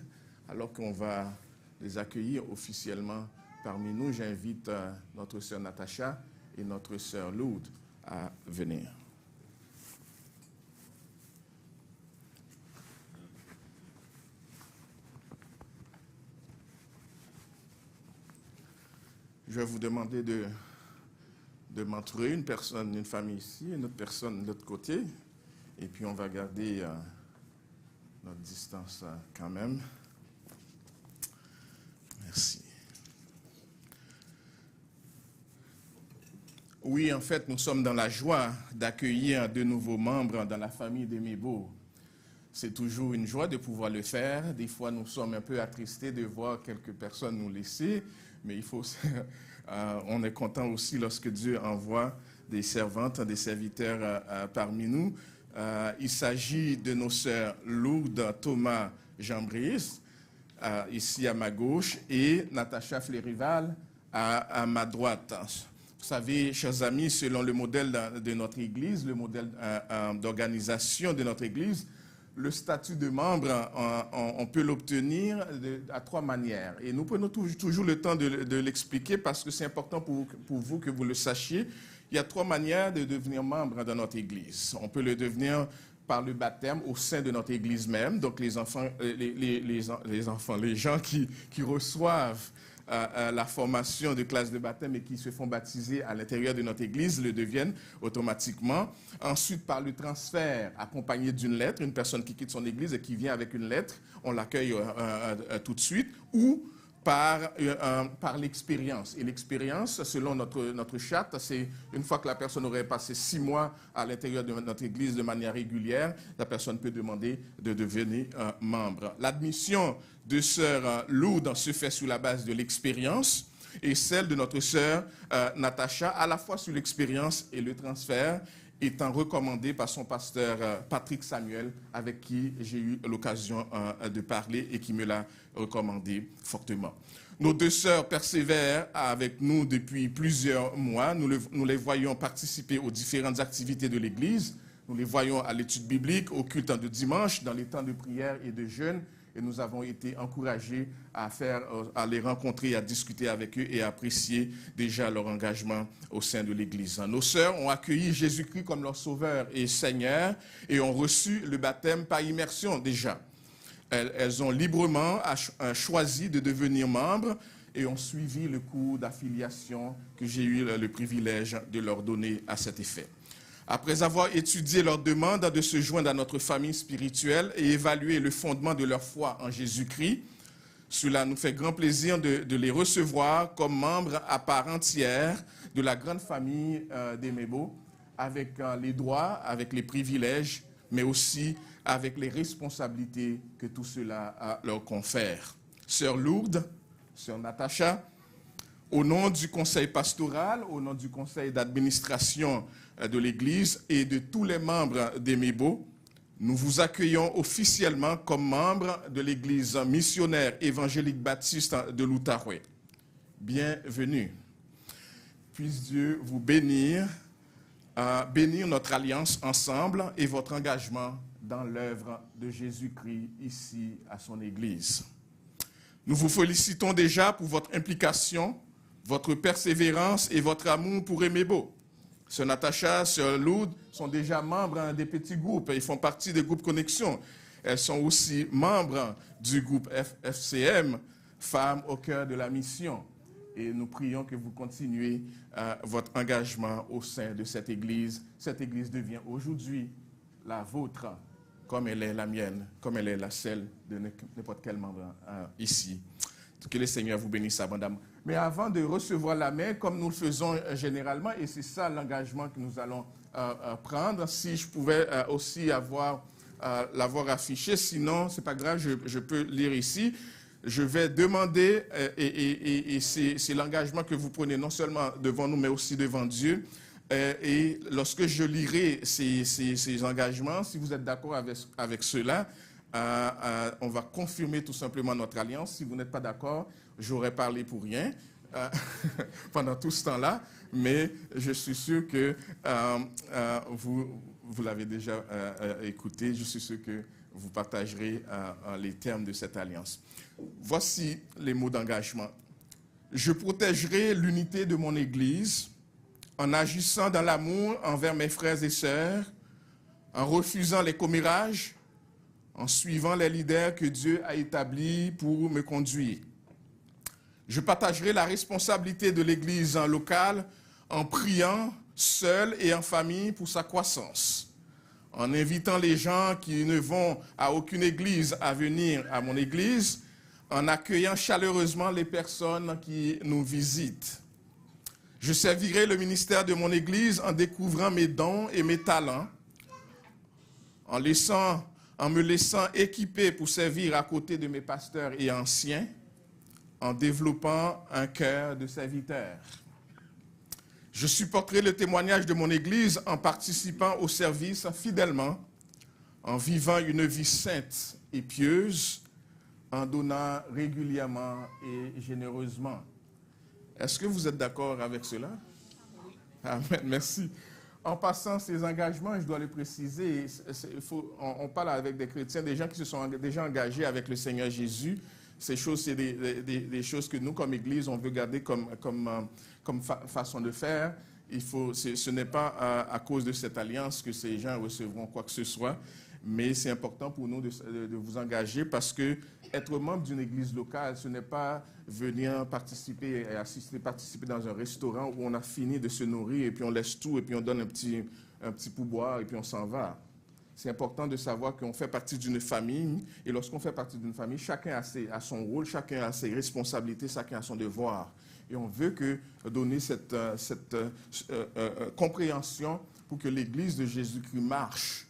alors qu'on va les accueillir officiellement parmi nous. J'invite notre sœur Natacha et notre sœur Lourdes à venir. je vais vous demander de m'entourer, une personne, une famille ici, une autre personne de l'autre côté. Et puis on va garder notre distance quand même. Merci. Oui, en fait, nous sommes dans la joie d'accueillir de nouveaux membres dans la famille des Mébo. C'est toujours une joie de pouvoir le faire. Des fois, nous sommes un peu attristés de voir quelques personnes nous laisser, mais on est content aussi lorsque Dieu envoie des servantes, des serviteurs parmi nous. Il s'agit de nos sœurs Lourdes Thomas Jean-Brice, ici à ma gauche, et Natacha Flérival à ma droite. Vous savez, chers amis, selon le modèle de notre Église, le modèle d'organisation de notre Église, le statut de membre, on peut l'obtenir à 3 manières. Et nous prenons toujours le temps de l'expliquer parce que c'est important pour vous que vous le sachiez. Il y a 3 manières de devenir membre dans notre Église. On peut le devenir par le baptême au sein de notre Église même. Donc les gens qui reçoivent la formation de classe de baptême et qui se font baptiser à l'intérieur de notre Église le deviennent automatiquement. Ensuite, par le transfert accompagné d'une lettre, une personne qui quitte son Église et qui vient avec une lettre, on l'accueille tout de suite, ou par l'expérience. Et l'expérience, selon notre charte, c'est une fois que la personne aurait passé 6 mois à l'intérieur de notre Église de manière régulière, la personne peut demander de devenir membre. L'admission de sœur Lourdes se fait sur la base de l'expérience et celle de notre sœur Natacha à la fois sur l'expérience et le transfert étant recommandée par son pasteur Patrick Samuel, avec qui j'ai eu l'occasion de parler et qui me l'a recommandé fortement. Nos 2 sœurs persévèrent avec nous depuis plusieurs mois. Nous les voyons participer aux différentes activités de l'Église. Nous les voyons à l'étude biblique, au culte de dimanche, dans les temps de prière et de jeûne. Et nous avons été encouragés à les rencontrer, à discuter avec eux et à apprécier déjà leur engagement au sein de l'Église. Nos sœurs ont accueilli Jésus-Christ comme leur Sauveur et Seigneur et ont reçu le baptême par immersion déjà. Elles ont librement choisi de devenir membres et ont suivi le cours d'affiliation que j'ai eu le privilège de leur donner à cet effet. Après avoir étudié leur demande de se joindre à notre famille spirituelle et évalué le fondement de leur foi en Jésus-Christ, cela nous fait grand plaisir de les recevoir comme membres à part entière de la grande famille des Mébo, avec les droits, avec les privilèges, mais aussi avec les responsabilités que tout cela leur confère. Sœur Lourdes, Sœur Natacha, au nom du conseil pastoral, au nom du conseil d'administration de l'Église et de tous les membres des Mébo, nous vous accueillons officiellement comme membres de l'Église missionnaire évangélique baptiste de l'Outaouais. Bienvenue. Puisse Dieu vous bénir notre alliance ensemble et votre engagement dans l'œuvre de Jésus-Christ ici à son Église. Nous vous félicitons déjà pour votre implication, votre persévérance et votre amour pour Mébo. Sœur Natacha, Sœur Lourdes sont déjà membres des petits groupes. Ils font partie des groupes Connexion. Elles sont aussi membres du groupe FCM, Femmes au cœur de la mission. Et nous prions que vous continuez votre engagement au sein de cette Église. Cette Église devient aujourd'hui la vôtre, comme elle est la mienne, comme elle est la celle de n'importe quel membre ici. Que le Seigneur vous bénisse abondamment. Mais avant de recevoir la main, comme nous le faisons généralement, et c'est ça l'engagement que nous allons prendre, si je pouvais aussi l'avoir affiché, sinon, ce n'est pas grave, je peux lire ici. Je vais demander, et c'est l'engagement que vous prenez non seulement devant nous, mais aussi devant Dieu. Et lorsque je lirai ces engagements, si vous êtes d'accord avec cela, on va confirmer tout simplement notre alliance. Si vous n'êtes pas d'accord, j'aurais parlé pour rien pendant tout ce temps-là, mais je suis sûr que vous l'avez déjà écouté, je suis sûr que vous partagerez les termes de cette alliance. Voici les mots d'engagement. Je protégerai l'unité de mon Église en agissant dans l'amour envers mes frères et sœurs, en refusant les commérages, en suivant les leaders que Dieu a établis pour me conduire. Je partagerai la responsabilité de l'Église locale en priant seul et en famille pour sa croissance, en invitant les gens qui ne vont à aucune église à venir à mon église, en accueillant chaleureusement les personnes qui nous visitent. Je servirai le ministère de mon église en découvrant mes dons et mes talents, en me laissant équiper pour servir à côté de mes pasteurs et anciens, en développant un cœur de serviteur. Je supporterai le témoignage de mon Église en participant au service fidèlement, en vivant une vie sainte et pieuse, en donnant régulièrement et généreusement. Est-ce que vous êtes d'accord avec cela? Oui. Amen, merci. En passant ces engagements, je dois le préciser, on parle avec des chrétiens, des gens qui se sont déjà engagés avec le Seigneur Jésus. Ces choses, c'est des choses que nous, comme Église, on veut garder comme façon de faire. Ce n'est pas à cause de cette alliance que ces gens recevront quoi que ce soit, mais c'est important pour nous de vous engager parce que être membre d'une Église locale, ce n'est pas venir participer dans un restaurant où on a fini de se nourrir et puis on laisse tout et puis on donne un petit pourboire et puis on s'en va. C'est important de savoir qu'on fait partie d'une famille et lorsqu'on fait partie d'une famille, chacun a son rôle, chacun a ses responsabilités, chacun a son devoir. Et on veut donner cette compréhension pour que l'Église de Jésus-Christ marche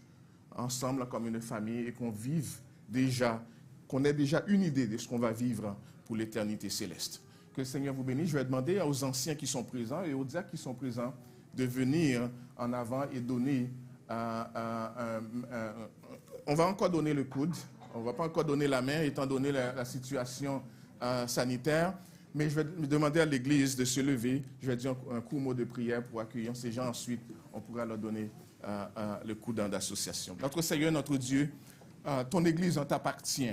ensemble comme une famille et qu'on ait déjà une idée de ce qu'on va vivre pour l'éternité céleste. Que le Seigneur vous bénisse. Je vais demander aux anciens qui sont présents et aux diacres qui sont présents de venir en avant et donner on va encore donner le coude, on ne va pas encore donner la main étant donné la situation sanitaire, mais je vais demander à l'Église de se lever, je vais dire un court mot de prière pour accueillir ces gens, ensuite on pourra leur donner le coude d'association. Notre Seigneur, notre Dieu, ton Église t'appartient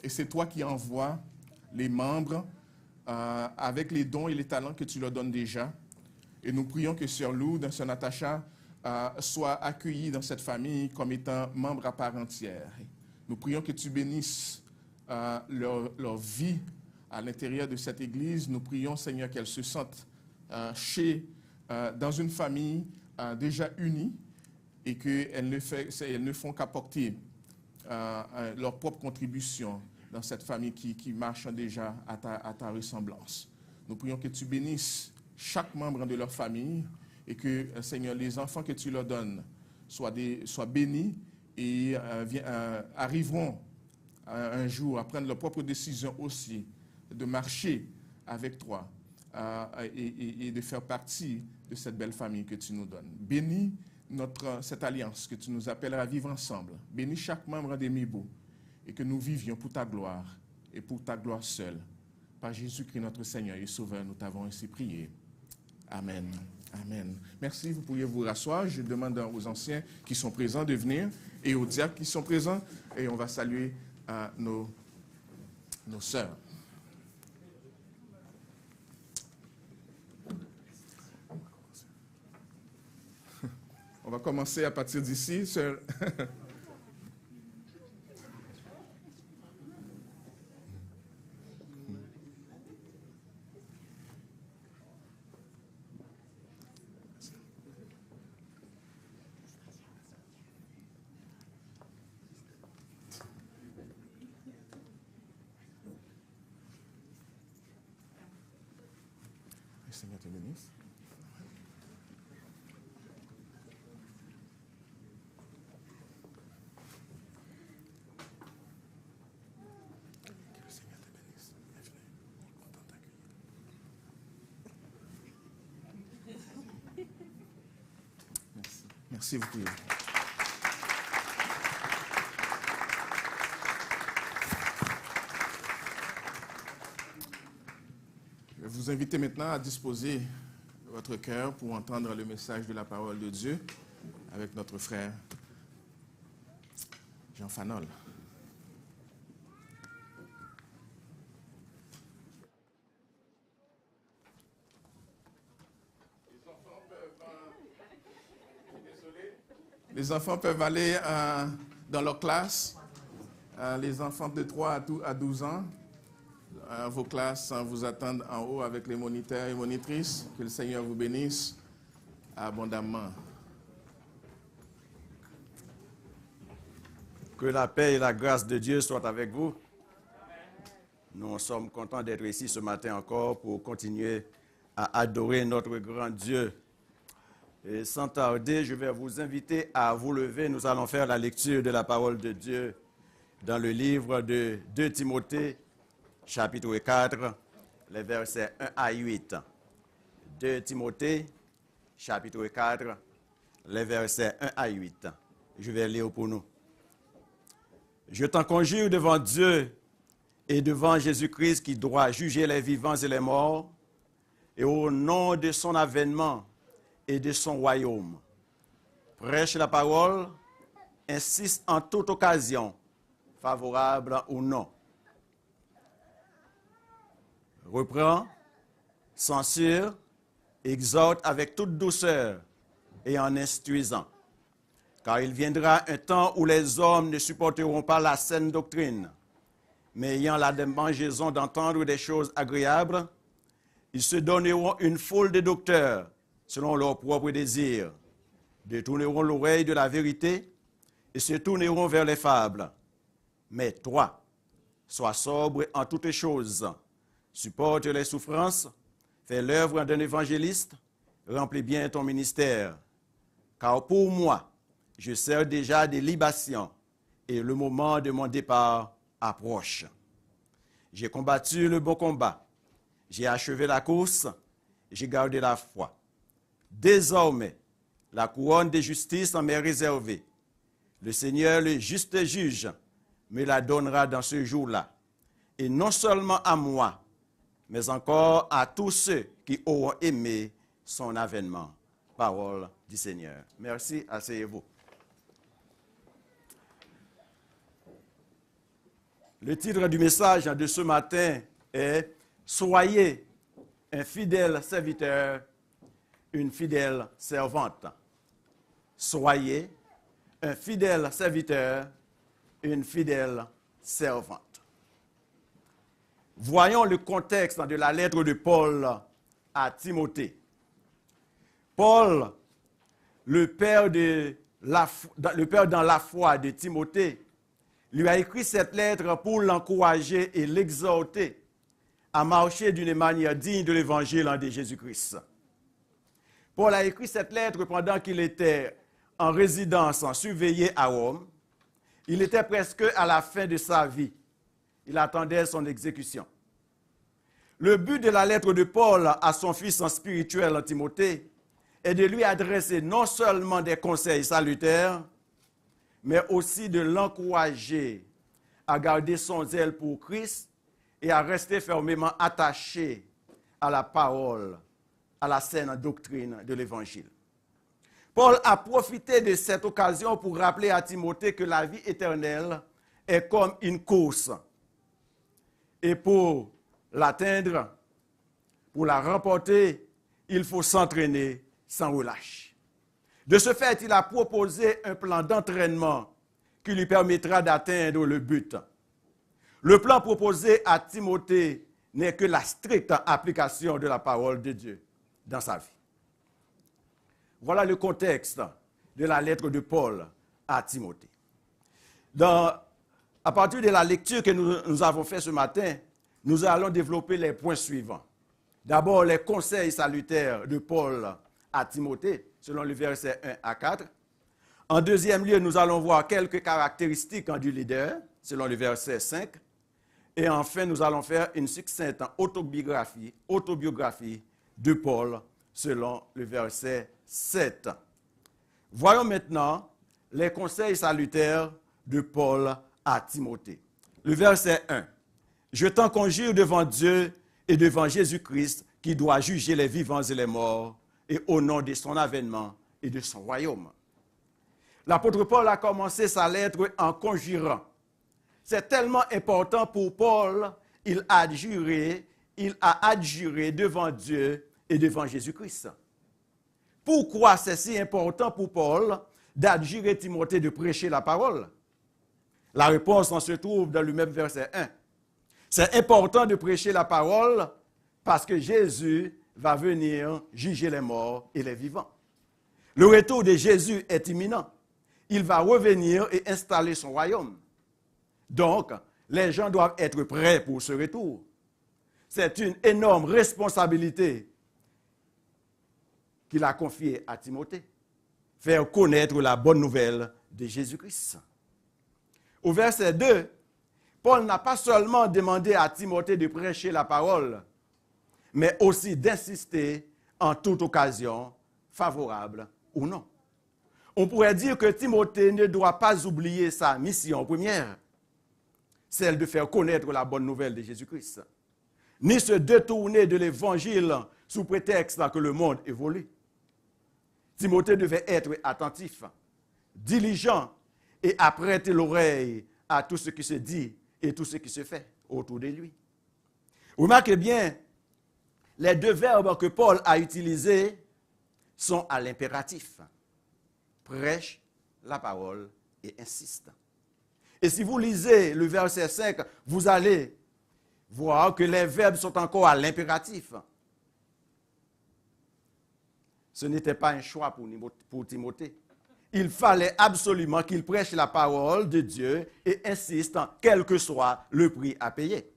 et c'est toi qui envoies les membres avec les dons et les talents que tu leur donnes déjà et nous prions que Sœur Lourdes, Sœur Natacha, soient accueillis dans cette famille comme étant membres à part entière. Nous prions que tu bénisses leur vie à l'intérieur de cette Église. Nous prions, Seigneur, qu'elles se sentent dans une famille déjà unie et qu'elles ne font qu'apporter leur propre contribution dans cette famille qui marche déjà à ta ressemblance. Nous prions que tu bénisses chaque membre de leur famille et que, Seigneur, les enfants que tu leur donnes soient bénis et arriveront un jour à prendre leur propre décision aussi, de marcher avec toi et de faire partie de cette belle famille que tu nous donnes. Bénis cette alliance que tu nous appelles à vivre ensemble. Bénis chaque membre des Mibo et que nous vivions pour ta gloire et pour ta gloire seule. Par Jésus-Christ, notre Seigneur et Sauveur, nous t'avons ainsi prié. Amen. Amen. Merci, vous pourriez vous rasseoir. Je demande aux anciens qui sont présents de venir et aux diacres qui sont présents et on va saluer nos sœurs. On va commencer à partir d'ici, sœur. Seigneur te bénisse. Que le Seigneur te bénisse. Bienvenue. Content de t'accueillir. Merci. Merci beaucoup. Je vais vous inviter maintenant à disposer votre cœur pour entendre le message de la parole de Dieu avec notre frère Jean Fanol. Les enfants peuvent aller dans leur classe. Les enfants de 3 à 12 ans. vos classes vous attendent en haut avec les moniteurs et monitrices. Que le Seigneur vous bénisse abondamment. Que la paix et la grâce de Dieu soient avec vous. Nous sommes contents d'être ici ce matin encore pour continuer à adorer notre grand Dieu. Et sans tarder, je vais vous inviter à vous lever. Nous allons faire la lecture de la parole de Dieu dans le livre de 2 Timothée, chapitre 4, les versets 1 à 8. 2 Timothée, chapitre 4, les versets 1 à 8. Je vais lire pour nous. Je t'en conjure devant Dieu et devant Jésus-Christ qui doit juger les vivants et les morts, et au nom de son avènement et de son royaume. Prêche la parole, insiste en toute occasion, favorable ou non. Reprend, censure, exhorte avec toute douceur et en instruisant. Car il viendra un temps où les hommes ne supporteront pas la saine doctrine, mais ayant la démangeaison d'entendre des choses agréables, ils se donneront une foule de docteurs, selon leurs propres désirs, détourneront l'oreille de la vérité et se tourneront vers les fables. Mais toi, sois sobre en toutes choses, supporte les souffrances, fais l'œuvre d'un évangéliste, remplis bien ton ministère. Car pour moi, je sers déjà des libations et le moment de mon départ approche. J'ai combattu le bon combat, j'ai achevé la course, j'ai gardé la foi. Désormais, la couronne de justice en m'est réservée. Le Seigneur, le juste juge, me la donnera dans ce jour-là. Et non seulement à moi, mais encore à tous ceux qui auront aimé son avènement. Parole du Seigneur. Merci, asseyez-vous. Le titre du message de ce matin est « Soyez un fidèle serviteur, une fidèle servante ». Soyez un fidèle serviteur, une fidèle servante. Voyons le contexte de la lettre de Paul à Timothée. Paul, le père dans la foi de Timothée, lui a écrit cette lettre pour l'encourager et l'exhorter à marcher d'une manière digne de l'évangile de Jésus-Christ. Paul a écrit cette lettre pendant qu'il était en résidence surveillée à Rome. Il était presque à la fin de sa vie. Il attendait son exécution. Le but de la lettre de Paul à son fils spirituel Timothée est de lui adresser non seulement des conseils salutaires, mais aussi de l'encourager à garder son zèle pour Christ et à rester fermement attaché à la parole, à la saine doctrine de l'Évangile. Paul a profité de cette occasion pour rappeler à Timothée que la vie éternelle est comme une course. Et pour l'atteindre, pour la remporter, il faut s'entraîner sans relâche. De ce fait, il a proposé un plan d'entraînement qui lui permettra d'atteindre le but. Le plan proposé à Timothée n'est que la stricte application de la parole de Dieu dans sa vie. Voilà le contexte de la lettre de Paul à Timothée. À partir de la lecture que nous avons faite ce matin, nous allons développer les points suivants. D'abord, les conseils salutaires de Paul à Timothée, selon le verset 1 à 4. En deuxième lieu, nous allons voir quelques caractéristiques du leader, selon le verset 5. Et enfin, nous allons faire une succincte autobiographie de Paul, selon le verset 7. Voyons maintenant les conseils salutaires de Paul à Timothée. Le verset 1. « Je t'en conjure devant Dieu et devant Jésus-Christ qui doit juger les vivants et les morts, et au nom de son avènement et de son royaume. » L'apôtre Paul a commencé sa lettre en conjurant. C'est tellement important pour Paul, il a adjuré devant Dieu et devant Jésus-Christ. Pourquoi c'est si important pour Paul d'adjurer Timothée de prêcher la parole? La réponse en se trouve dans le même verset 1. C'est important de prêcher la parole parce que Jésus va venir juger les morts et les vivants. Le retour de Jésus est imminent. Il va revenir et installer son royaume. Donc, les gens doivent être prêts pour ce retour. C'est une énorme responsabilité qu'il a confiée à Timothée. Faire connaître la bonne nouvelle de Jésus-Christ. Au verset 2, Paul n'a pas seulement demandé à Timothée de prêcher la parole, mais aussi d'insister en toute occasion, favorable ou non. On pourrait dire que Timothée ne doit pas oublier sa mission première, celle de faire connaître la bonne nouvelle de Jésus-Christ, ni se détourner de l'évangile sous prétexte que le monde évolue. Timothée devait être attentif, diligent et apprêter l'oreille à tout ce qui se dit et tout ce qui se fait autour de lui. Remarquez bien, les deux verbes que Paul a utilisés sont à l'impératif. Prêche la parole et insiste. Et si vous lisez le verset 5, vous allez voir que les verbes sont encore à l'impératif. Ce n'était pas un choix pour Timothée. Il fallait absolument qu'il prêche la parole de Dieu et insiste, quel que soit le prix à payer.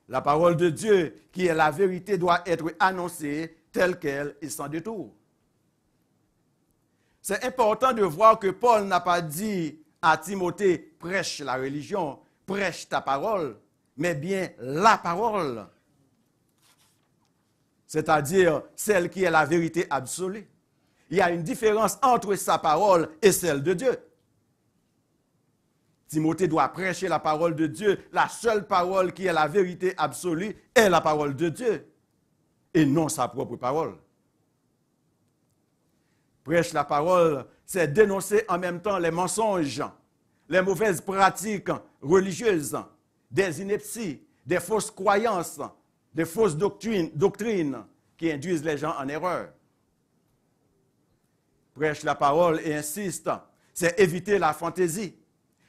La parole de Dieu, qui est la vérité, doit être annoncée telle qu'elle et sans détour. C'est important de voir que Paul n'a pas dit à Timothée, prêche la religion, prêche ta parole, mais bien la parole. C'est-à-dire celle qui est la vérité absolue. Il y a une différence entre sa parole et celle de Dieu. Timothée doit prêcher la parole de Dieu. La seule parole qui est la vérité absolue est la parole de Dieu et non sa propre parole. Prêche la parole, c'est dénoncer en même temps les mensonges, les mauvaises pratiques religieuses, des inepties, des fausses croyances, des fausses doctrines qui induisent les gens en erreur. Prêche la parole et insiste, c'est éviter la fantaisie,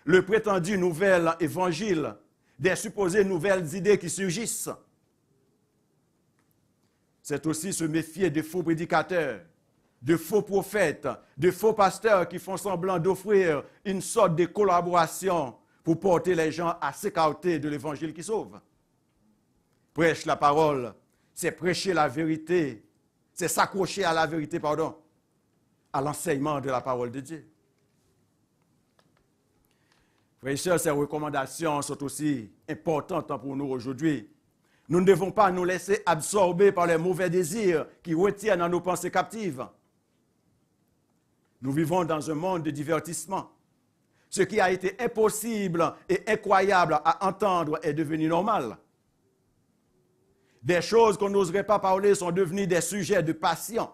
le prétendu nouvel évangile, des supposées nouvelles idées qui surgissent. C'est aussi se méfier de faux prédicateurs, de faux prophètes, de faux pasteurs qui font semblant d'offrir une sorte de collaboration pour porter les gens à s'écarter de l'évangile qui sauve. Prêche la parole, c'est prêcher la vérité, c'est s'accrocher à la vérité, à l'enseignement de la parole de Dieu. Frères et sœurs, ces recommandations sont aussi importantes pour nous aujourd'hui. Nous ne devons pas nous laisser absorber par les mauvais désirs qui retiennent à nos pensées captives. Nous vivons dans un monde de divertissement. Ce qui a été impossible et incroyable à entendre est devenu normal. Des choses qu'on n'oserait pas parler sont devenues des sujets de passion.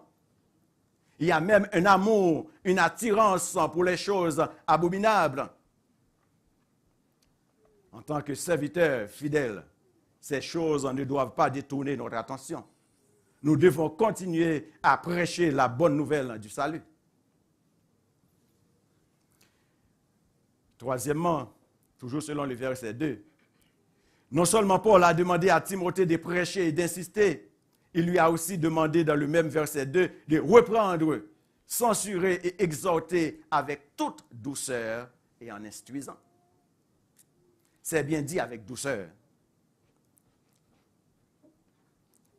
Il y a même un amour, une attirance pour les choses abominables. En tant que serviteurs fidèles, ces choses ne doivent pas détourner notre attention. Nous devons continuer à prêcher la bonne nouvelle du salut. Troisièmement, toujours selon le verset 2, non seulement Paul a demandé à Timothée de prêcher et d'insister, il lui a aussi demandé dans le même verset 2 de reprendre, censurer et exhorter avec toute douceur et en instruisant. C'est bien dit avec douceur,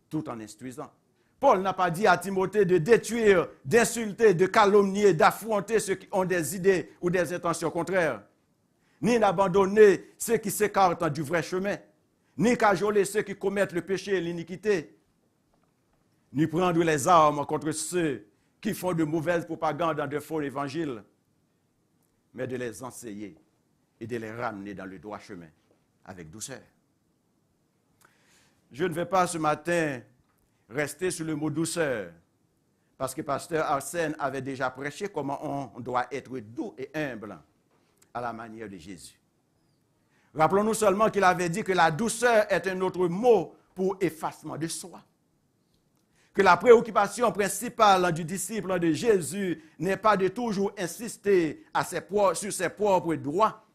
tout en instruisant. Paul n'a pas dit à Timothée de détruire, d'insulter, de calomnier, d'affronter ceux qui ont des idées ou des intentions contraires, ni d'abandonner ceux qui s'écartent du vrai chemin, ni cajoler ceux qui commettent le péché et l'iniquité, ni prendre les armes contre ceux qui font de mauvaises propagandes dans de faux évangiles, mais de les enseigner et de les ramener dans le droit chemin avec douceur. Je ne vais pas ce matin rester sur le mot douceur, parce que pasteur Arsène avait déjà prêché comment on doit être doux et humble à la manière de Jésus. Rappelons-nous seulement qu'il avait dit que la douceur est un autre mot pour effacement de soi. Que la préoccupation principale du disciple de Jésus n'est pas de toujours insister sur ses propres droits,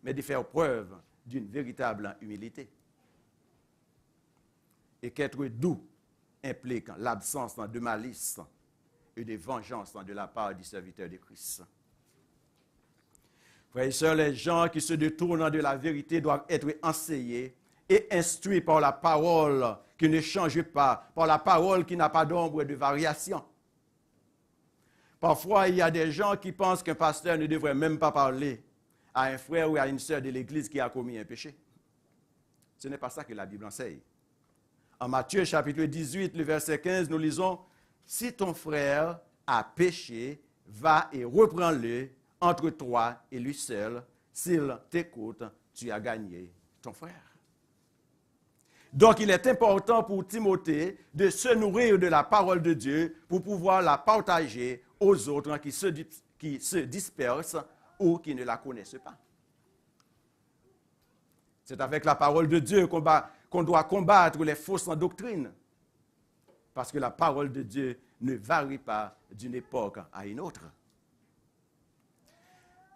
mais de faire preuve d'une véritable humilité. Et qu'être doux implique l'absence de malice et de vengeance de la part du serviteur de Christ. Frères et sœurs, les gens qui se détournent de la vérité doivent être enseignés et instruits par la parole qui ne change pas, par la parole qui n'a pas d'ombre de variation. Parfois, il y a des gens qui pensent qu'un pasteur ne devrait même pas parler à un frère ou à une sœur de l'Église qui a commis un péché. Ce n'est pas ça que la Bible enseigne. En Matthieu chapitre 18, le verset 15, nous lisons « Si ton frère a péché, va et reprends-le entre toi et lui seul. S'il t'écoute, tu as gagné ton frère. » Donc, il est important pour Timothée de se nourrir de la parole de Dieu pour pouvoir la partager aux autres qui se dispersent ou qui ne la connaissent pas. C'est avec la parole de Dieu qu'on doit combattre les fausses doctrines. Parce que la parole de Dieu ne varie pas d'une époque à une autre.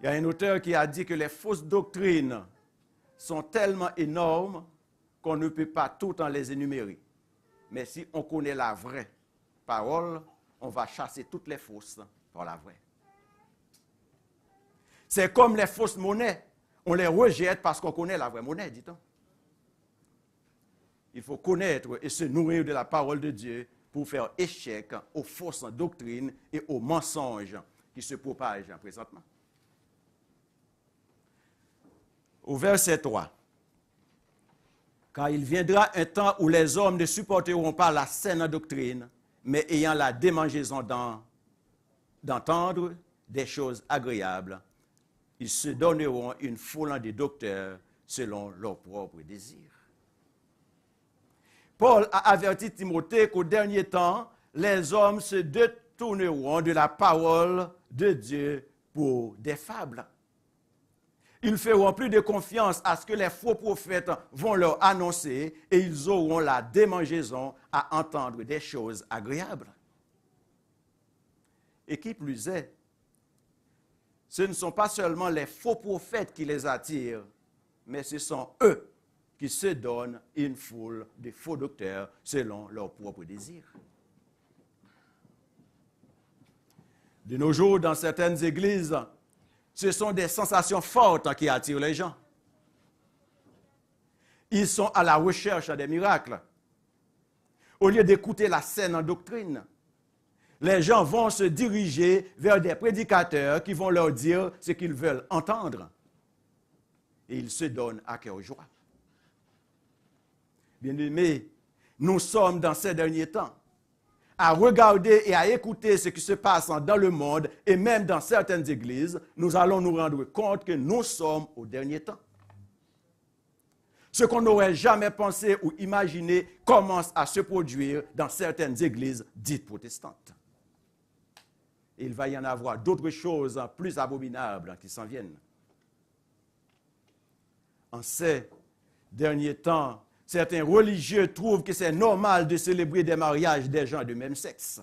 Il y a un auteur qui a dit que les fausses doctrines sont tellement énormes qu'on ne peut pas tout le temps les énumérer. Mais si on connaît la vraie parole, on va chasser toutes les fausses par la vraie. C'est comme les fausses monnaies. On les rejette parce qu'on connaît la vraie monnaie, dit-on. Il faut connaître et se nourrir de la parole de Dieu pour faire échec aux fausses doctrines et aux mensonges qui se propagent présentement. Au verset 3. Car il viendra un temps où les hommes ne supporteront pas la saine doctrine, mais ayant la démangeaison d'entendre des choses agréables, ils se donneront une foule de docteurs selon leurs propres désirs. Paul a averti Timothée qu'au dernier temps, les hommes se détourneront de la parole de Dieu pour des fables. Ils feront plus de confiance à ce que les faux prophètes vont leur annoncer et ils auront la démangeaison à entendre des choses agréables. Et qui plus est, ce ne sont pas seulement les faux prophètes qui les attirent, mais ce sont eux qui se donnent une foule de faux docteurs selon leurs propres désirs. De nos jours, dans certaines églises, ce sont des sensations fortes qui attirent les gens. Ils sont à la recherche des miracles. Au lieu d'écouter la saine doctrine, les gens vont se diriger vers des prédicateurs qui vont leur dire ce qu'ils veulent entendre. Et ils se donnent à cœur joie. Bien-aimés, nous sommes dans ces derniers temps à regarder et à écouter ce qui se passe dans le monde et même dans certaines églises, nous allons nous rendre compte que nous sommes au dernier temps. Ce qu'on n'aurait jamais pensé ou imaginé commence à se produire dans certaines églises dites protestantes. Et il va y en avoir d'autres choses plus abominables qui s'en viennent. En ces derniers temps, certains religieux trouvent que c'est normal de célébrer des mariages des gens de même sexe.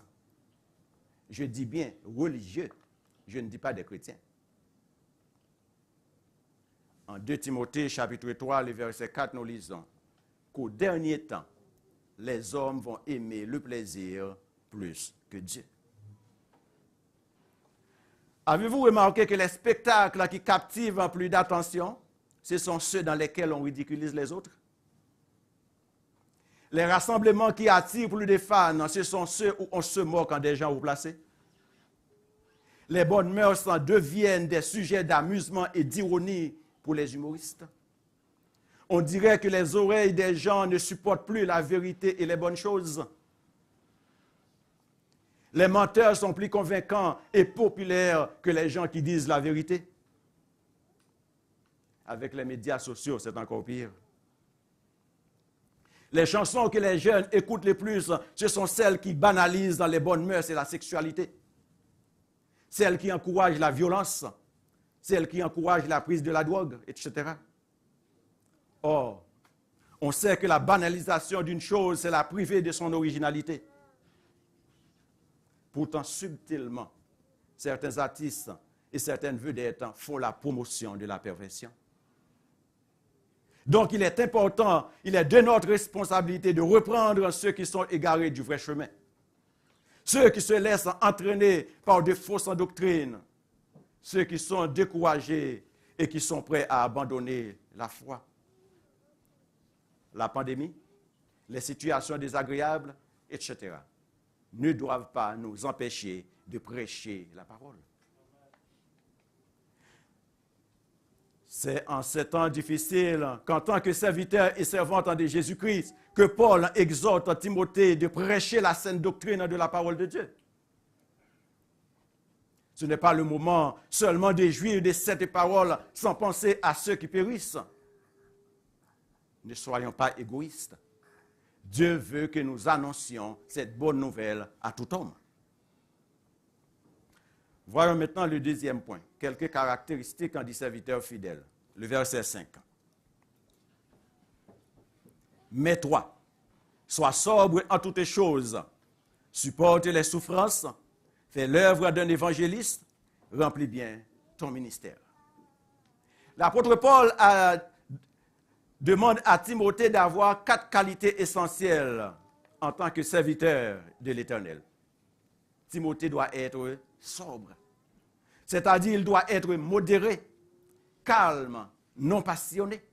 Je dis bien religieux, je ne dis pas des chrétiens. En 2 Timothée, chapitre 3, le verset 4, nous lisons qu'au dernier temps, les hommes vont aimer le plaisir plus que Dieu. Avez-vous remarqué que les spectacles qui captivent plus d'attention, ce sont ceux dans lesquels on ridiculise les autres? Les rassemblements qui attirent plus de fans, ce sont ceux où on se moque des gens haut placés. Les bonnes mœurs deviennent des sujets d'amusement et d'ironie pour les humoristes. On dirait que les oreilles des gens ne supportent plus la vérité et les bonnes choses. Les menteurs sont plus convaincants et populaires que les gens qui disent la vérité. Avec les médias sociaux, c'est encore pire. Les chansons que les jeunes écoutent le plus, ce sont celles qui banalisent dans les bonnes mœurs et la sexualité. Celles qui encouragent la violence, celles qui encouragent la prise de la drogue, etc. Or, on sait que la banalisation d'une chose, c'est la priver de son originalité. Pourtant, subtilement, certains artistes et certaines vedettes font la promotion de la perversion. Donc il est important, il est de notre responsabilité de reprendre ceux qui sont égarés du vrai chemin. Ceux qui se laissent entraîner par de fausses doctrines. Ceux qui sont découragés et qui sont prêts à abandonner la foi. La pandémie, les situations désagréables, etc. ne doivent pas nous empêcher de prêcher la parole. C'est en ces temps difficiles qu'en tant que serviteur et servante de Jésus-Christ, que Paul exhorte Timothée de prêcher la saine doctrine de la parole de Dieu. Ce n'est pas le moment seulement de jouir de cette parole sans penser à ceux qui périssent. Ne soyons pas égoïstes. Dieu veut que nous annoncions cette bonne nouvelle à tout homme. Voyons maintenant le deuxième point, quelques caractéristiques du serviteur fidèle. Le verset 5. Mais toi, sois sobre en toutes choses, supporte les souffrances, fais l'œuvre d'un évangéliste, remplis bien ton ministère. L'apôtre Paul demande à Timothée d'avoir 4 qualités essentielles en tant que serviteur de l'Éternel. Timothée doit être sobre. C'est-à-dire, il doit être modéré, calme, non passionné.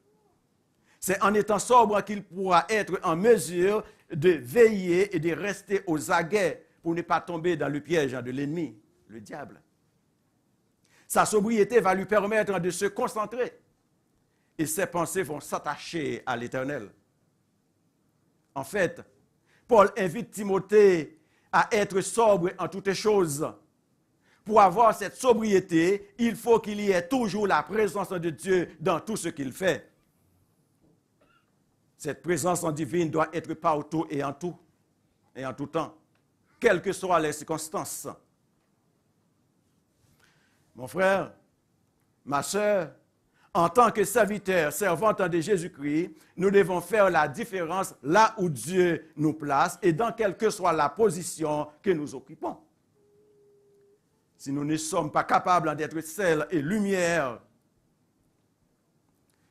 C'est en étant sobre qu'il pourra être en mesure de veiller et de rester aux aguets pour ne pas tomber dans le piège de l'ennemi, le diable. Sa sobriété va lui permettre de se concentrer et ses pensées vont s'attacher à l'Éternel. En fait, Paul invite Timothée à être sobre en toutes choses. Pour avoir cette sobriété, il faut qu'il y ait toujours la présence de Dieu dans tout ce qu'il fait. Cette présence divine doit être partout et en tout temps, quelles que soient les circonstances. Mon frère, ma sœur, en tant que serviteur, servante de Jésus-Christ, nous devons faire la différence là où Dieu nous place et dans quelle que soit la position que nous occupons. Si nous ne sommes pas capables d'être sel et lumière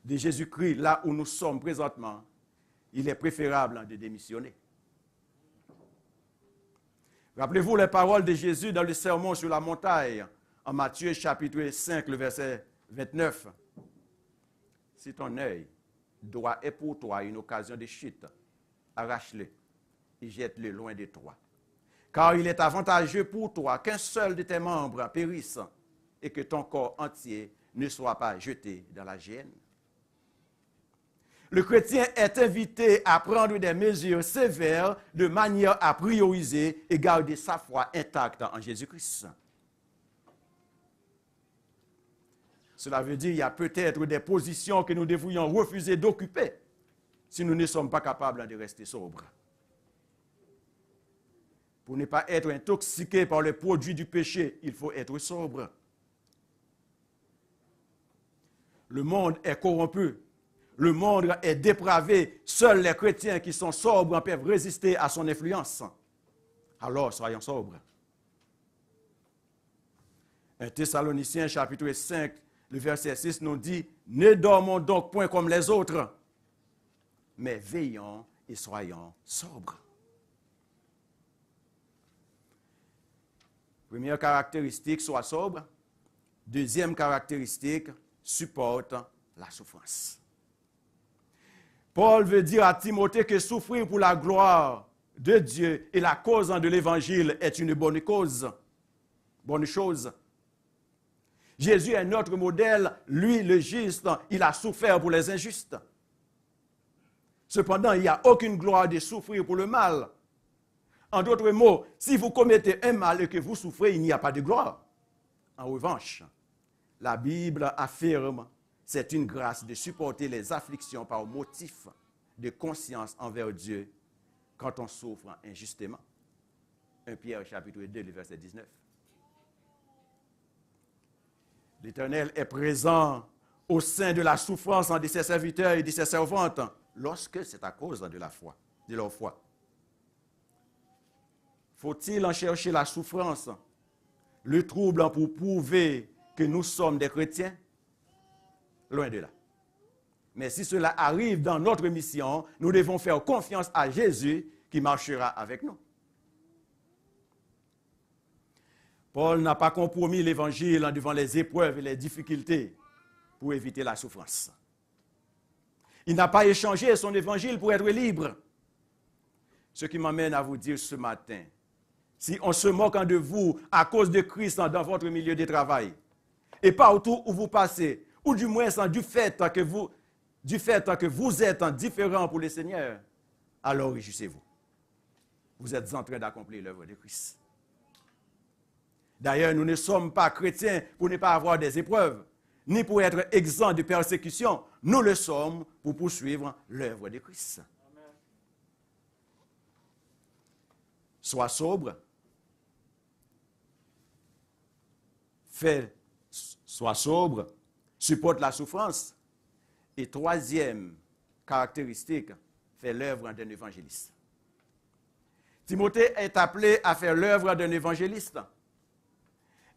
de Jésus-Christ là où nous sommes présentement, il est préférable de démissionner. Rappelez-vous les paroles de Jésus dans le sermon sur la montagne, en Matthieu chapitre 5, le verset 29. Si ton œil droit est pour toi une occasion de chute, arrache-le et jette-le loin de toi. Car il est avantageux pour toi qu'un seul de tes membres périsse et que ton corps entier ne soit pas jeté dans la géhenne. Le chrétien est invité à prendre des mesures sévères de manière à prioriser et garder sa foi intacte en Jésus-Christ. Cela veut dire qu'il y a peut-être des positions que nous devrions refuser d'occuper si nous ne sommes pas capables de rester sobres. Pour ne pas être intoxiqué par les produits du péché, il faut être sobre. Le monde est corrompu. Le monde est dépravé. Seuls les chrétiens qui sont sobres peuvent résister à son influence. Alors, soyons sobres. 1 Thessaloniciens, chapitre 5, le verset 6 nous dit « Ne dormons donc point comme les autres, mais veillons et soyons sobres. » Première caractéristique, sois sobre. Deuxième caractéristique, supporte la souffrance. Paul veut dire à Timothée que souffrir pour la gloire de Dieu et la cause de l'Évangile est une bonne cause, bonne chose. Jésus est notre modèle, lui le juste, il a souffert pour les injustes. Cependant, il n'y a aucune gloire de souffrir pour le mal. En d'autres mots, si vous commettez un mal et que vous souffrez, il n'y a pas de gloire. En revanche, la Bible affirme c'est une grâce de supporter les afflictions par motif de conscience envers Dieu quand on souffre injustement. 1 Pierre chapitre 2, le verset 19. L'Éternel est présent au sein de la souffrance de ses serviteurs et de ses servantes lorsque c'est à cause de la foi, de leur foi. Faut-il en chercher la souffrance, le trouble pour prouver que nous sommes des chrétiens? Loin de là. Mais si cela arrive dans notre mission, nous devons faire confiance à Jésus qui marchera avec nous. Paul n'a pas compromis l'évangile devant les épreuves et les difficultés pour éviter la souffrance. Il n'a pas échangé son évangile pour être libre. Ce qui m'amène à vous dire ce matin, si on se moque de vous à cause de Christ dans votre milieu de travail, et partout où vous passez, ou du moins du fait que vous êtes différent pour le Seigneur, alors réjouissez-vous. Vous êtes en train d'accomplir l'œuvre de Christ. D'ailleurs, nous ne sommes pas chrétiens pour ne pas avoir des épreuves, ni pour être exempts de persécution. Nous le sommes pour poursuivre l'œuvre de Christ. Amen. Sois sobre. Sois sobre. Supporte la souffrance. Et troisième caractéristique, fais l'œuvre d'un évangéliste. Timothée est appelé à faire l'œuvre d'un évangéliste.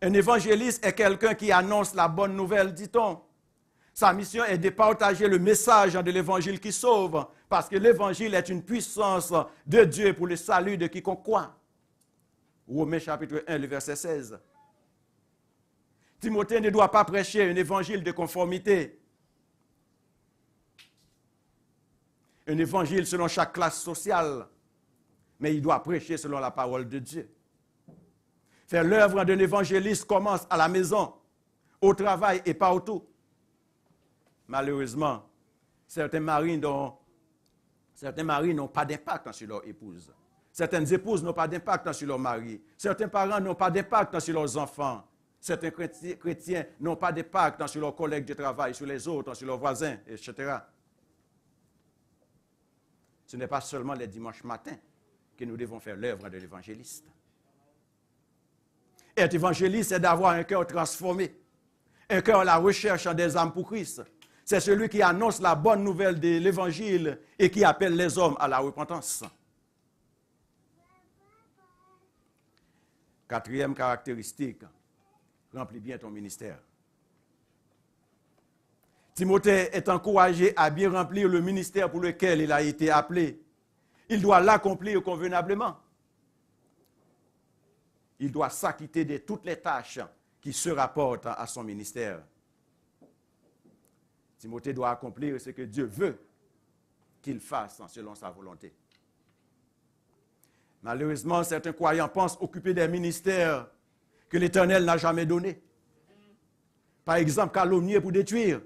Un évangéliste est quelqu'un qui annonce la bonne nouvelle, dit-on. Sa mission est de partager le message de l'évangile qui sauve, parce que l'évangile est une puissance de Dieu pour le salut de quiconque croit. Romains chapitre 1, le verset 16. Timothée ne doit pas prêcher un évangile de conformité. Un évangile selon chaque classe sociale, mais il doit prêcher selon la parole de Dieu. Faire l'œuvre d'un évangéliste commence à la maison, au travail et partout. Malheureusement, certains maris n'ont pas d'impact sur leur épouse. Certaines épouses n'ont pas d'impact sur leur mari. Certains parents n'ont pas d'impact sur leurs enfants. Certains chrétiens n'ont pas d'impact sur leurs collègues de travail, sur les autres, sur leurs voisins, etc. Ce n'est pas seulement les dimanches matins que nous devons faire l'œuvre de l'évangéliste. Être évangéliste, c'est d'avoir un cœur transformé, un cœur à la recherche des âmes pour Christ. C'est celui qui annonce la bonne nouvelle de l'évangile et qui appelle les hommes à la repentance. Quatrième caractéristique, remplis bien ton ministère. Timothée est encouragé à bien remplir le ministère pour lequel il a été appelé. Il doit l'accomplir convenablement. Il doit s'acquitter de toutes les tâches qui se rapportent à son ministère. Timothée doit accomplir ce que Dieu veut qu'il fasse selon sa volonté. Malheureusement, certains croyants pensent occuper des ministères que l'Éternel n'a jamais donnés. Par exemple, calomnier pour détruire,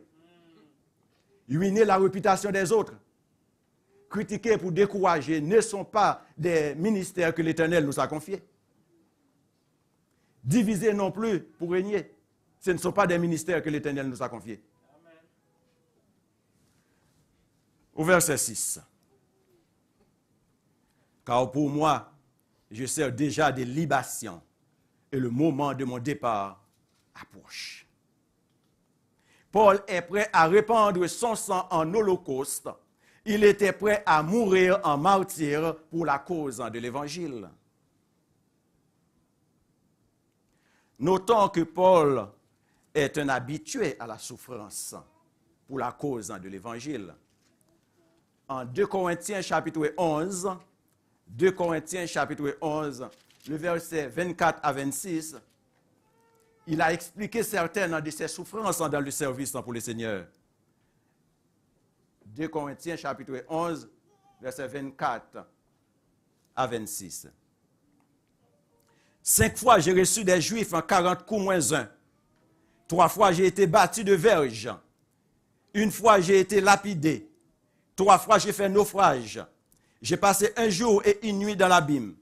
ruiner la réputation des autres, critiquer pour décourager ne sont pas des ministères que l'Éternel nous a confiés. Diviser non plus pour régner, ce ne sont pas des ministères que l'Éternel nous a confiés. Amen. Au verset 6. Car pour moi, je sers déjà des libations et le moment de mon départ approche. Paul est prêt à répandre son sang en holocauste. Il était prêt à mourir en martyr pour la cause de l'Évangile. Notons que Paul est un habitué à la souffrance pour la cause de l'Évangile. En 2 Corinthiens chapitre 11, le verset 24 à 26, il a expliqué certaines de ses souffrances dans le service pour le Seigneur. 2 Corinthiens chapitre 11, verset 24 à 26. 5 fois j'ai reçu des Juifs en 40 coups moins 1. 3 fois j'ai été battu de verge. 1 fois j'ai été lapidé. 3 fois j'ai fait naufrage. J'ai passé 1 jour et 1 nuit dans l'abîme.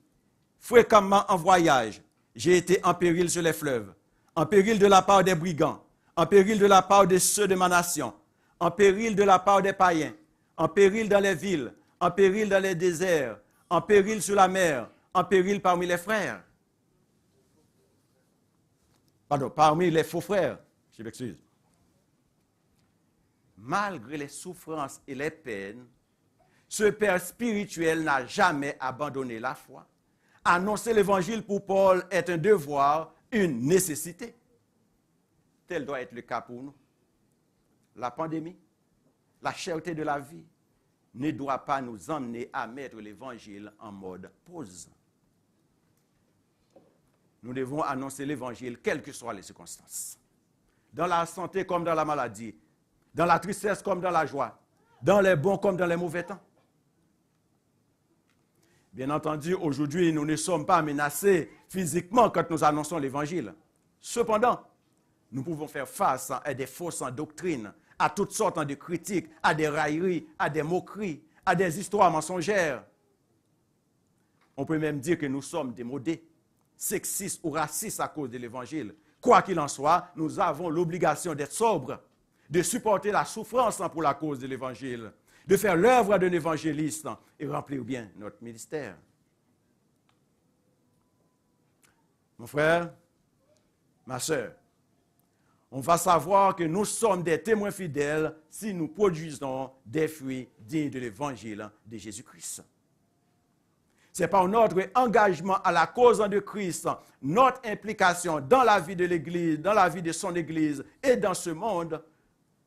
Fréquemment en voyage, j'ai été en péril sur les fleuves, en péril de la part des brigands, en péril de la part de ceux de ma nation, en péril de la part des païens, en péril dans les villes, en péril dans les déserts, en péril sur la mer, en péril parmi les frères. Pardon, parmi les faux frères, je m'excuse. Malgré les souffrances et les peines, ce père spirituel n'a jamais abandonné la foi. Annoncer l'évangile pour Paul est un devoir, une nécessité. Tel doit être le cas pour nous. La pandémie, la cherté de la vie, ne doit pas nous emmener à mettre l'évangile en mode pause. Nous devons annoncer l'évangile, quelles que soient les circonstances. Dans la santé comme dans la maladie, dans la tristesse comme dans la joie, dans les bons comme dans les mauvais temps. Bien entendu, aujourd'hui, nous ne sommes pas menacés physiquement quand nous annonçons l'évangile. Cependant, nous pouvons faire face à des fausses doctrines, à toutes sortes de critiques, à des railleries, à des moqueries, à des histoires mensongères. On peut même dire que nous sommes démodés, sexistes ou racistes à cause de l'évangile. Quoi qu'il en soit, nous avons l'obligation d'être sobres, de supporter la souffrance pour la cause de l'évangile, de faire l'œuvre d'un évangéliste et remplir bien notre ministère. Mon frère, ma sœur, on va savoir que nous sommes des témoins fidèles si nous produisons des fruits dignes de l'évangile de Jésus-Christ. C'est par notre engagement à la cause de Christ, notre implication dans la vie de l'Église, dans la vie de son Église et dans ce monde,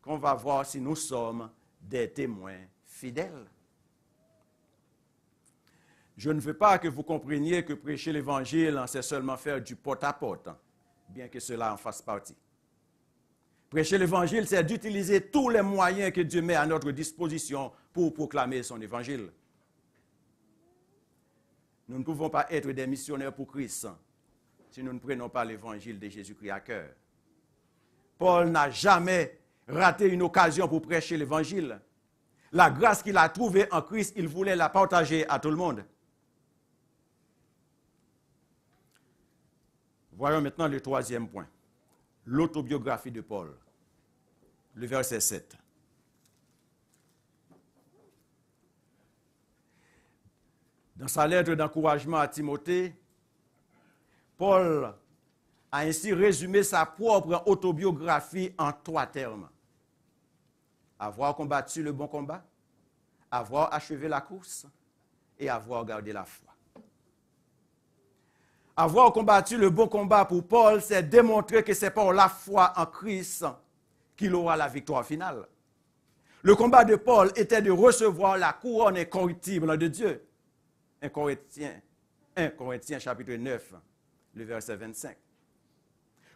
qu'on va voir si nous sommes des témoins fidèles. Je ne veux pas que vous compreniez que prêcher l'Évangile, c'est seulement faire du porte-à-porte, bien que cela en fasse partie. Prêcher l'Évangile, c'est d'utiliser tous les moyens que Dieu met à notre disposition pour proclamer son Évangile. Nous ne pouvons pas être des missionnaires pour Christ si nous ne prenons pas l'Évangile de Jésus-Christ à cœur. Paul n'a jamais raté une occasion pour prêcher l'Évangile. La grâce qu'il a trouvée en Christ, il voulait la partager à tout le monde. Voyons maintenant le troisième point. L'autobiographie de Paul. Le verset 7. Dans sa lettre d'encouragement à Timothée, Paul a ainsi résumé sa propre autobiographie en 3 termes. Avoir combattu le bon combat, avoir achevé la course et avoir gardé la foi. Avoir combattu le bon combat pour Paul, c'est démontrer que c'est par la foi en Christ qu'il aura la victoire finale. Le combat de Paul était de recevoir la couronne incorruptible de Dieu. 1 Corinthiens chapitre 9, le verset 25.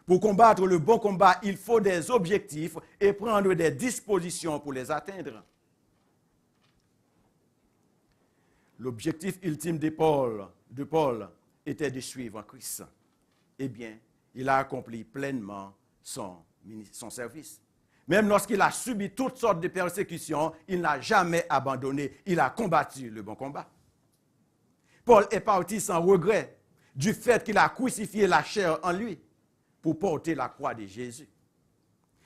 Pour combattre le bon combat, il faut des objectifs et prendre des dispositions pour les atteindre. L'objectif ultime de Paul était de suivre Christ. Eh bien, il a accompli pleinement son service. Même lorsqu'il a subi toutes sortes de persécutions, il n'a jamais abandonné. Il a combattu le bon combat. Paul est parti sans regret du fait qu'il a crucifié la chair en lui pour porter la croix de Jésus.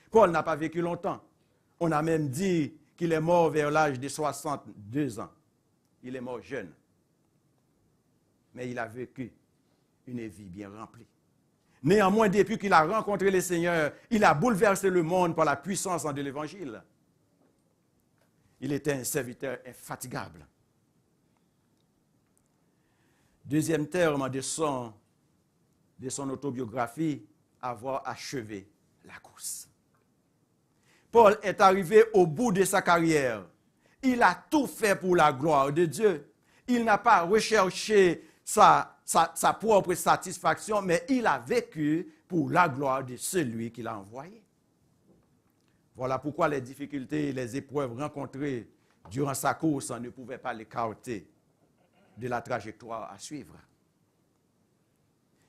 Paul n'a pas vécu longtemps. On a même dit qu'il est mort vers l'âge de 62 ans. Il est mort jeune. Mais il a vécu une vie bien remplie. Néanmoins, depuis qu'il a rencontré le Seigneur, il a bouleversé le monde par la puissance de l'Évangile. Il était un serviteur infatigable. Deuxième terme de son autobiographie, avoir achevé la course. Paul est arrivé au bout de sa carrière. Il a tout fait pour la gloire de Dieu. Il n'a pas recherché sa propre satisfaction, mais il a vécu pour la gloire de celui qui l'a envoyé. Voilà pourquoi les difficultés et les épreuves rencontrées durant sa course ne pouvaient pas l'écarter de la trajectoire à suivre.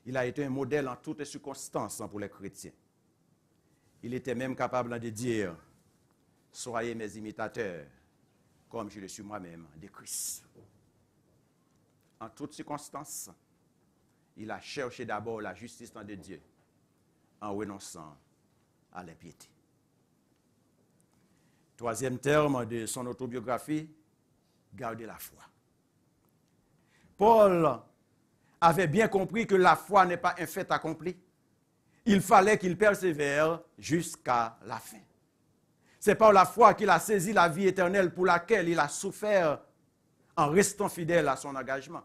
Il a été un modèle en toutes circonstances pour les chrétiens. Il était même capable de dire « Soyez mes imitateurs, comme je le suis moi-même de Christ. » En toutes circonstances, il a cherché d'abord la justice de Dieu en renonçant à l'impiété. Troisième terme de son autobiographie, garder la foi. Paul avait bien compris que la foi n'est pas un fait accompli. Il fallait qu'il persévère jusqu'à la fin. C'est par la foi qu'il a saisi la vie éternelle pour laquelle il a souffert en restant fidèle à son engagement.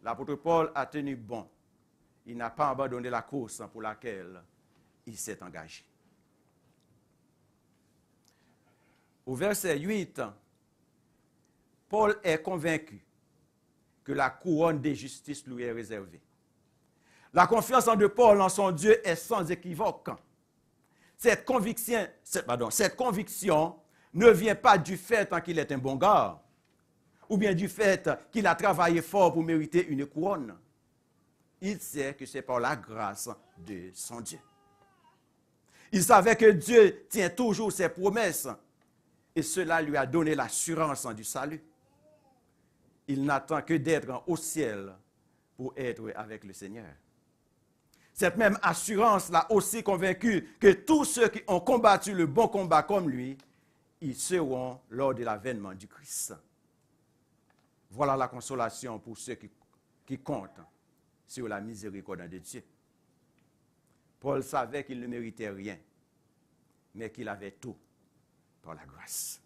L'apôtre Paul a tenu bon. Il n'a pas abandonné la course pour laquelle il s'est engagé. Au verset 8, Paul est convaincu que la couronne de justice lui est réservée. La confiance de Paul en son Dieu est sans équivoque. Cette conviction ne vient pas du fait qu'il est un bon gars, ou bien du fait qu'il a travaillé fort pour mériter une couronne. Il sait que c'est par la grâce de son Dieu. Il savait que Dieu tient toujours ses promesses et cela lui a donné l'assurance du salut. Il n'attend que d'être au ciel pour être avec le Seigneur. Cette même assurance l'a aussi convaincu que tous ceux qui ont combattu le bon combat comme lui, ils seront lors de l'avènement du Christ. Voilà la consolation pour ceux qui comptent sur la miséricorde de Dieu. Paul savait qu'il ne méritait rien, mais qu'il avait tout par la grâce.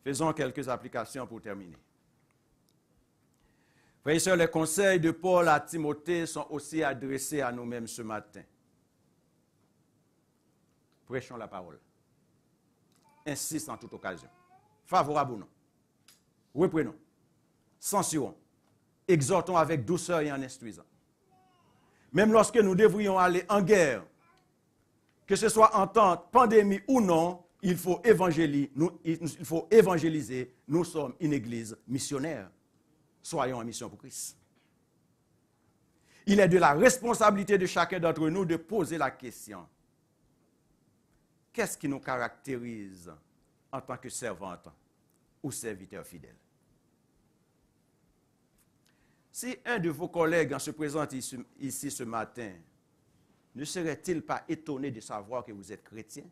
Faisons quelques applications pour terminer. Frères et sœurs, les conseils de Paul à Timothée sont aussi adressés à nous-mêmes ce matin. Prêchons la parole. Insiste en toute occasion. Favorable ou non. Reprenons. Censurons. Exhortons avec douceur et en instruisant. Même lorsque nous devrions aller en guerre, que ce soit en temps de pandémie ou non, il faut évangéliser. Nous sommes une église missionnaire. Soyons en mission pour Christ. Il est de la responsabilité de chacun d'entre nous de poser la question. Qu'est-ce qui nous caractérise en tant que servante ou serviteur fidèle? Si un de vos collègues se présente ici ce matin, ne serait-il pas étonné de savoir que vous êtes chrétien?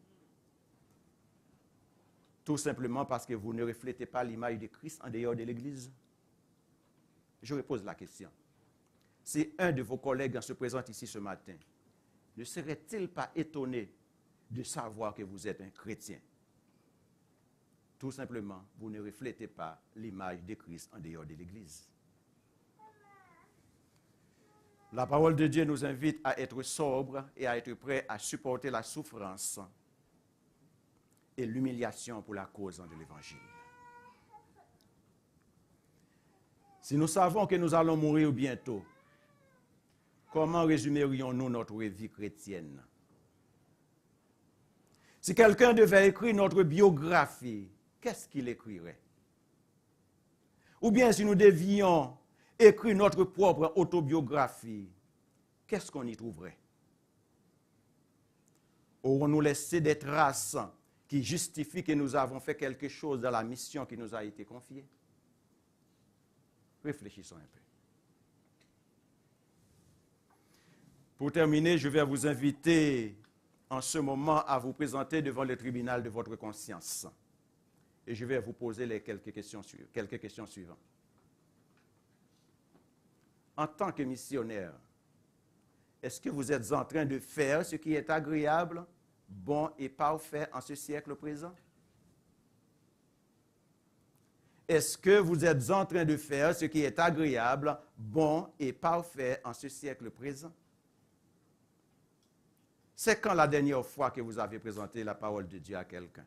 Tout simplement parce que vous ne reflétez pas l'image de Christ en dehors de l'Église? Je repose la question. Si un de vos collègues se présente ici ce matin, ne serait-il pas étonné de savoir que vous êtes un chrétien? Tout simplement, vous ne reflétez pas l'image de Christ en dehors de l'Église. La parole de Dieu nous invite à être sobres et à être prêts à supporter la souffrance et l'humiliation pour la cause de l'Évangile. Si nous savons que nous allons mourir bientôt, comment résumerions-nous notre vie chrétienne? Si quelqu'un devait écrire notre biographie, qu'est-ce qu'il écrirait? Ou bien si nous devions écrire notre propre autobiographie, qu'est-ce qu'on y trouverait? Aurons-nous laissé des traces qui justifient que nous avons fait quelque chose dans la mission qui nous a été confiée? Réfléchissons un peu. Pour terminer, je vais vous inviter en ce moment à vous présenter devant le tribunal de votre conscience. Et je vais vous poser quelques questions suivantes. En tant que missionnaire, est-ce que vous êtes en train de faire ce qui est agréable, bon et parfait en ce siècle présent? Est-ce que vous êtes en train de faire ce qui est agréable, bon et parfait en ce siècle présent? C'est quand la dernière fois que vous avez présenté la parole de Dieu à quelqu'un?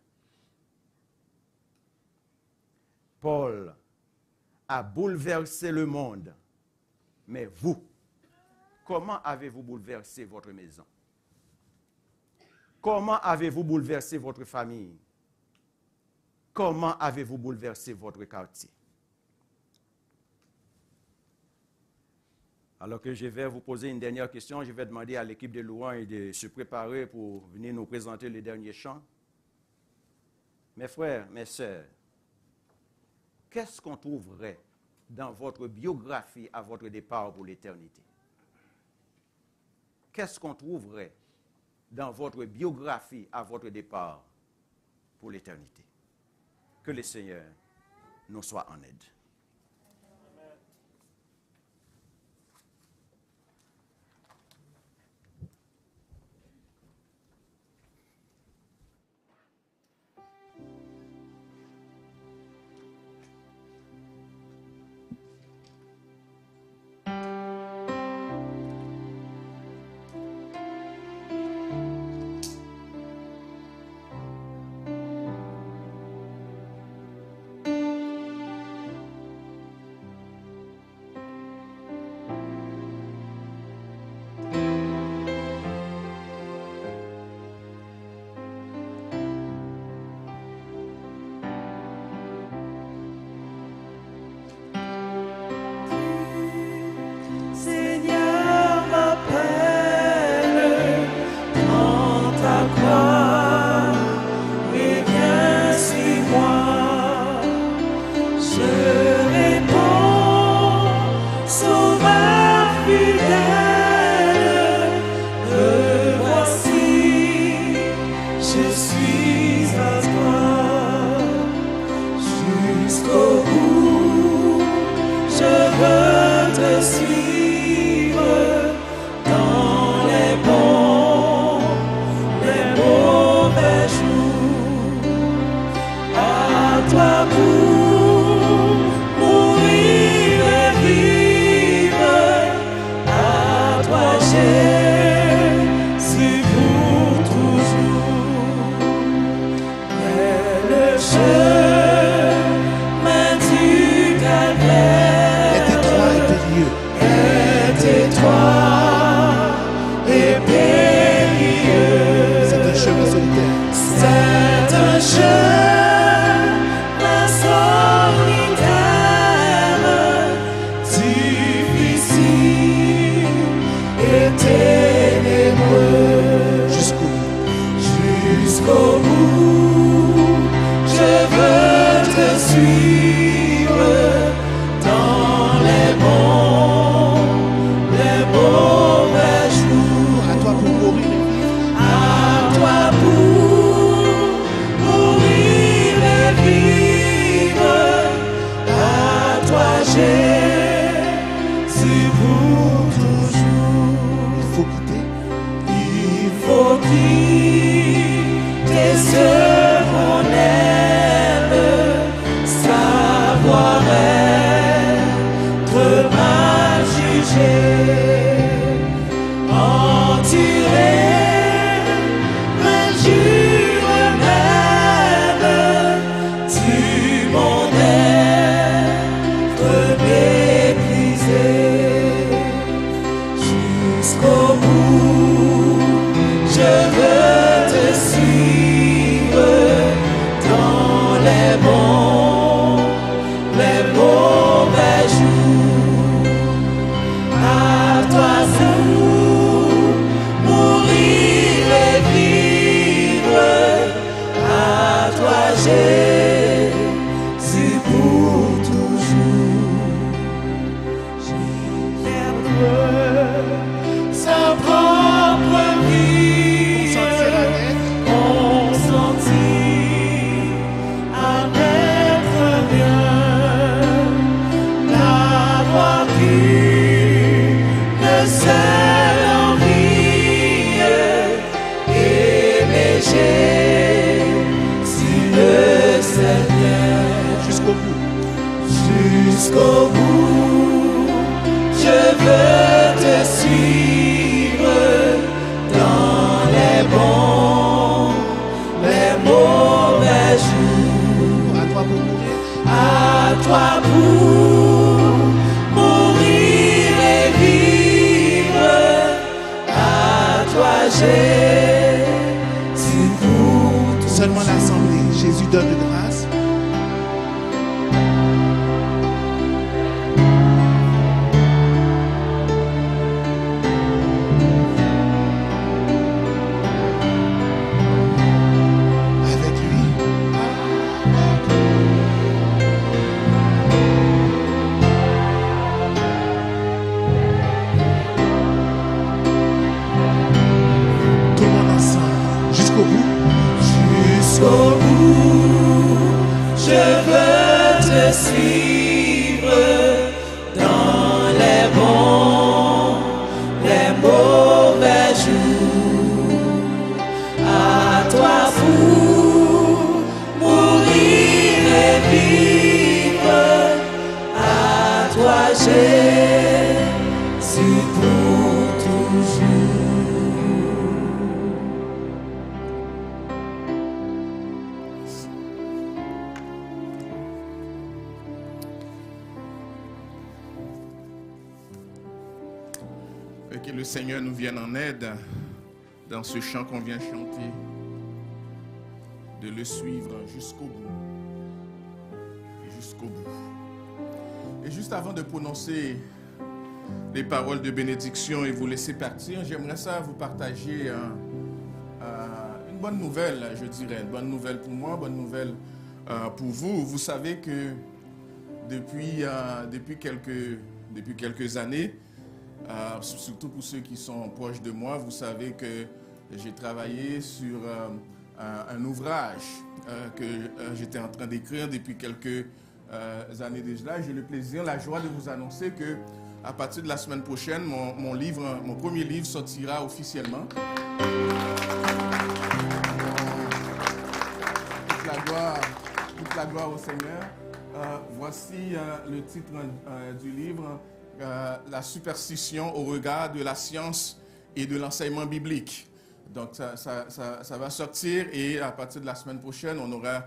Paul a bouleversé le monde. Mais vous, comment avez-vous bouleversé votre maison? Comment avez-vous bouleversé votre famille? Comment avez-vous bouleversé votre quartier? Alors que je vais vous poser une dernière question, je vais demander à l'équipe de louanges de se préparer pour venir nous présenter le dernier chant. Mes frères, mes sœurs, qu'est-ce qu'on trouverait dans votre biographie à votre départ pour l'éternité? Qu'est-ce qu'on trouverait dans votre biographie à votre départ pour l'éternité? Que le Seigneur nous soit en aide. je suis à toi jusqu'au bout. Je veux te suivre dans les bons, les mauvais jours. À toi pour mourir et vivre. À toi Jésus pour toujours. Mais le chemin du calvaire est étroit et périlleux. est étroit et périlleux. C'est un chemin solitaire. C'est un chemin solitaire, difficile et ténébreux. Jusqu'au bout. Jusqu'au bout, je veux te suivre dans les bons, les mauvais jours. À toi pour mourir et vivre. À toi pour mourir et vivre. À toi Jésus pour toujours. Il faut quitter. Il faut quitter ce qu'on aime, savoir être mal jugé, en tirer l'injure même du monde être méprisé. Jusqu'au bout, je veux te suivre dans les bons, les mauvais jours. À toi pour mourir et vivre. À toi Jésus pour toujours. Perdre sa propre vie, consentir à n'être rien, n'avoir qu'une seule envie, aimer Jésus le Seigneur. Jusqu'au bout. Jusqu'au bout, je veux te suivre dans les bons, les mauvais jours. À toi pour mourir. À toi pour mourir et vivre. À toi Jésus pour toujours. Seulement l'assemblée. Jésus donne grâce. Avec lui. Tout le monde ensemble. Jusqu'au bout. Jusqu'au bout, je veux te suivre dans les bons, les mauvais jours. À toi pour mourir et vivre. À toi Jésus pour toujours. Et que le Seigneur nous vienne en aide dans ce chant qu'on vient chanter, de le suivre jusqu'au bout. Jusqu'au bout. Et juste avant de prononcer les paroles de bénédiction et vous laisser partir, j'aimerais ça vous partager une bonne nouvelle, je dirais. Une bonne nouvelle pour moi, bonne nouvelle pour vous. Vous savez que depuis quelques années, surtout pour ceux qui sont proches de moi, vous savez que j'ai travaillé sur un ouvrage que j'étais en train d'écrire depuis quelques années déjà. J'ai le plaisir, la joie de vous annoncer que à partir de la semaine prochaine, mon premier livre sortira officiellement. Toute la gloire au Seigneur. Voici le titre du livre, La superstition au regard de la science et de l'enseignement biblique. Donc ça va sortir et à partir de la semaine prochaine, on aura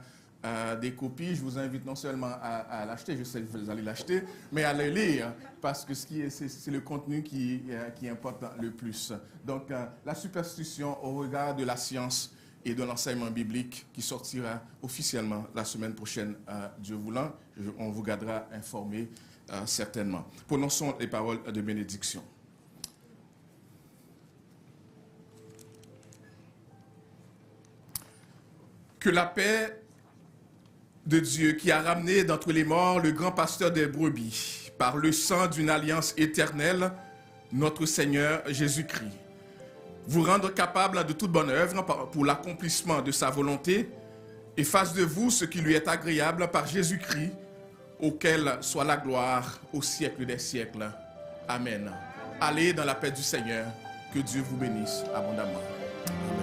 des copies. Je vous invite non seulement à l'acheter, je sais que vous allez l'acheter, mais à le lire parce que c'est le contenu qui importe le plus. Donc la superstition au regard de la science et de l'enseignement biblique qui sortira officiellement la semaine prochaine, Dieu voulant. On vous gardera informé certainement. Prononçons les paroles de bénédiction. Que la paix de Dieu qui a ramené d'entre les morts le grand pasteur des brebis par le sang d'une alliance éternelle, notre Seigneur Jésus-Christ, vous rendre capable de toute bonne œuvre pour l'accomplissement de sa volonté et fasse de vous ce qui lui est agréable par Jésus-Christ, auquel soit la gloire au siècle des siècles. Amen. Allez dans la paix du Seigneur. Que Dieu vous bénisse abondamment. Amen.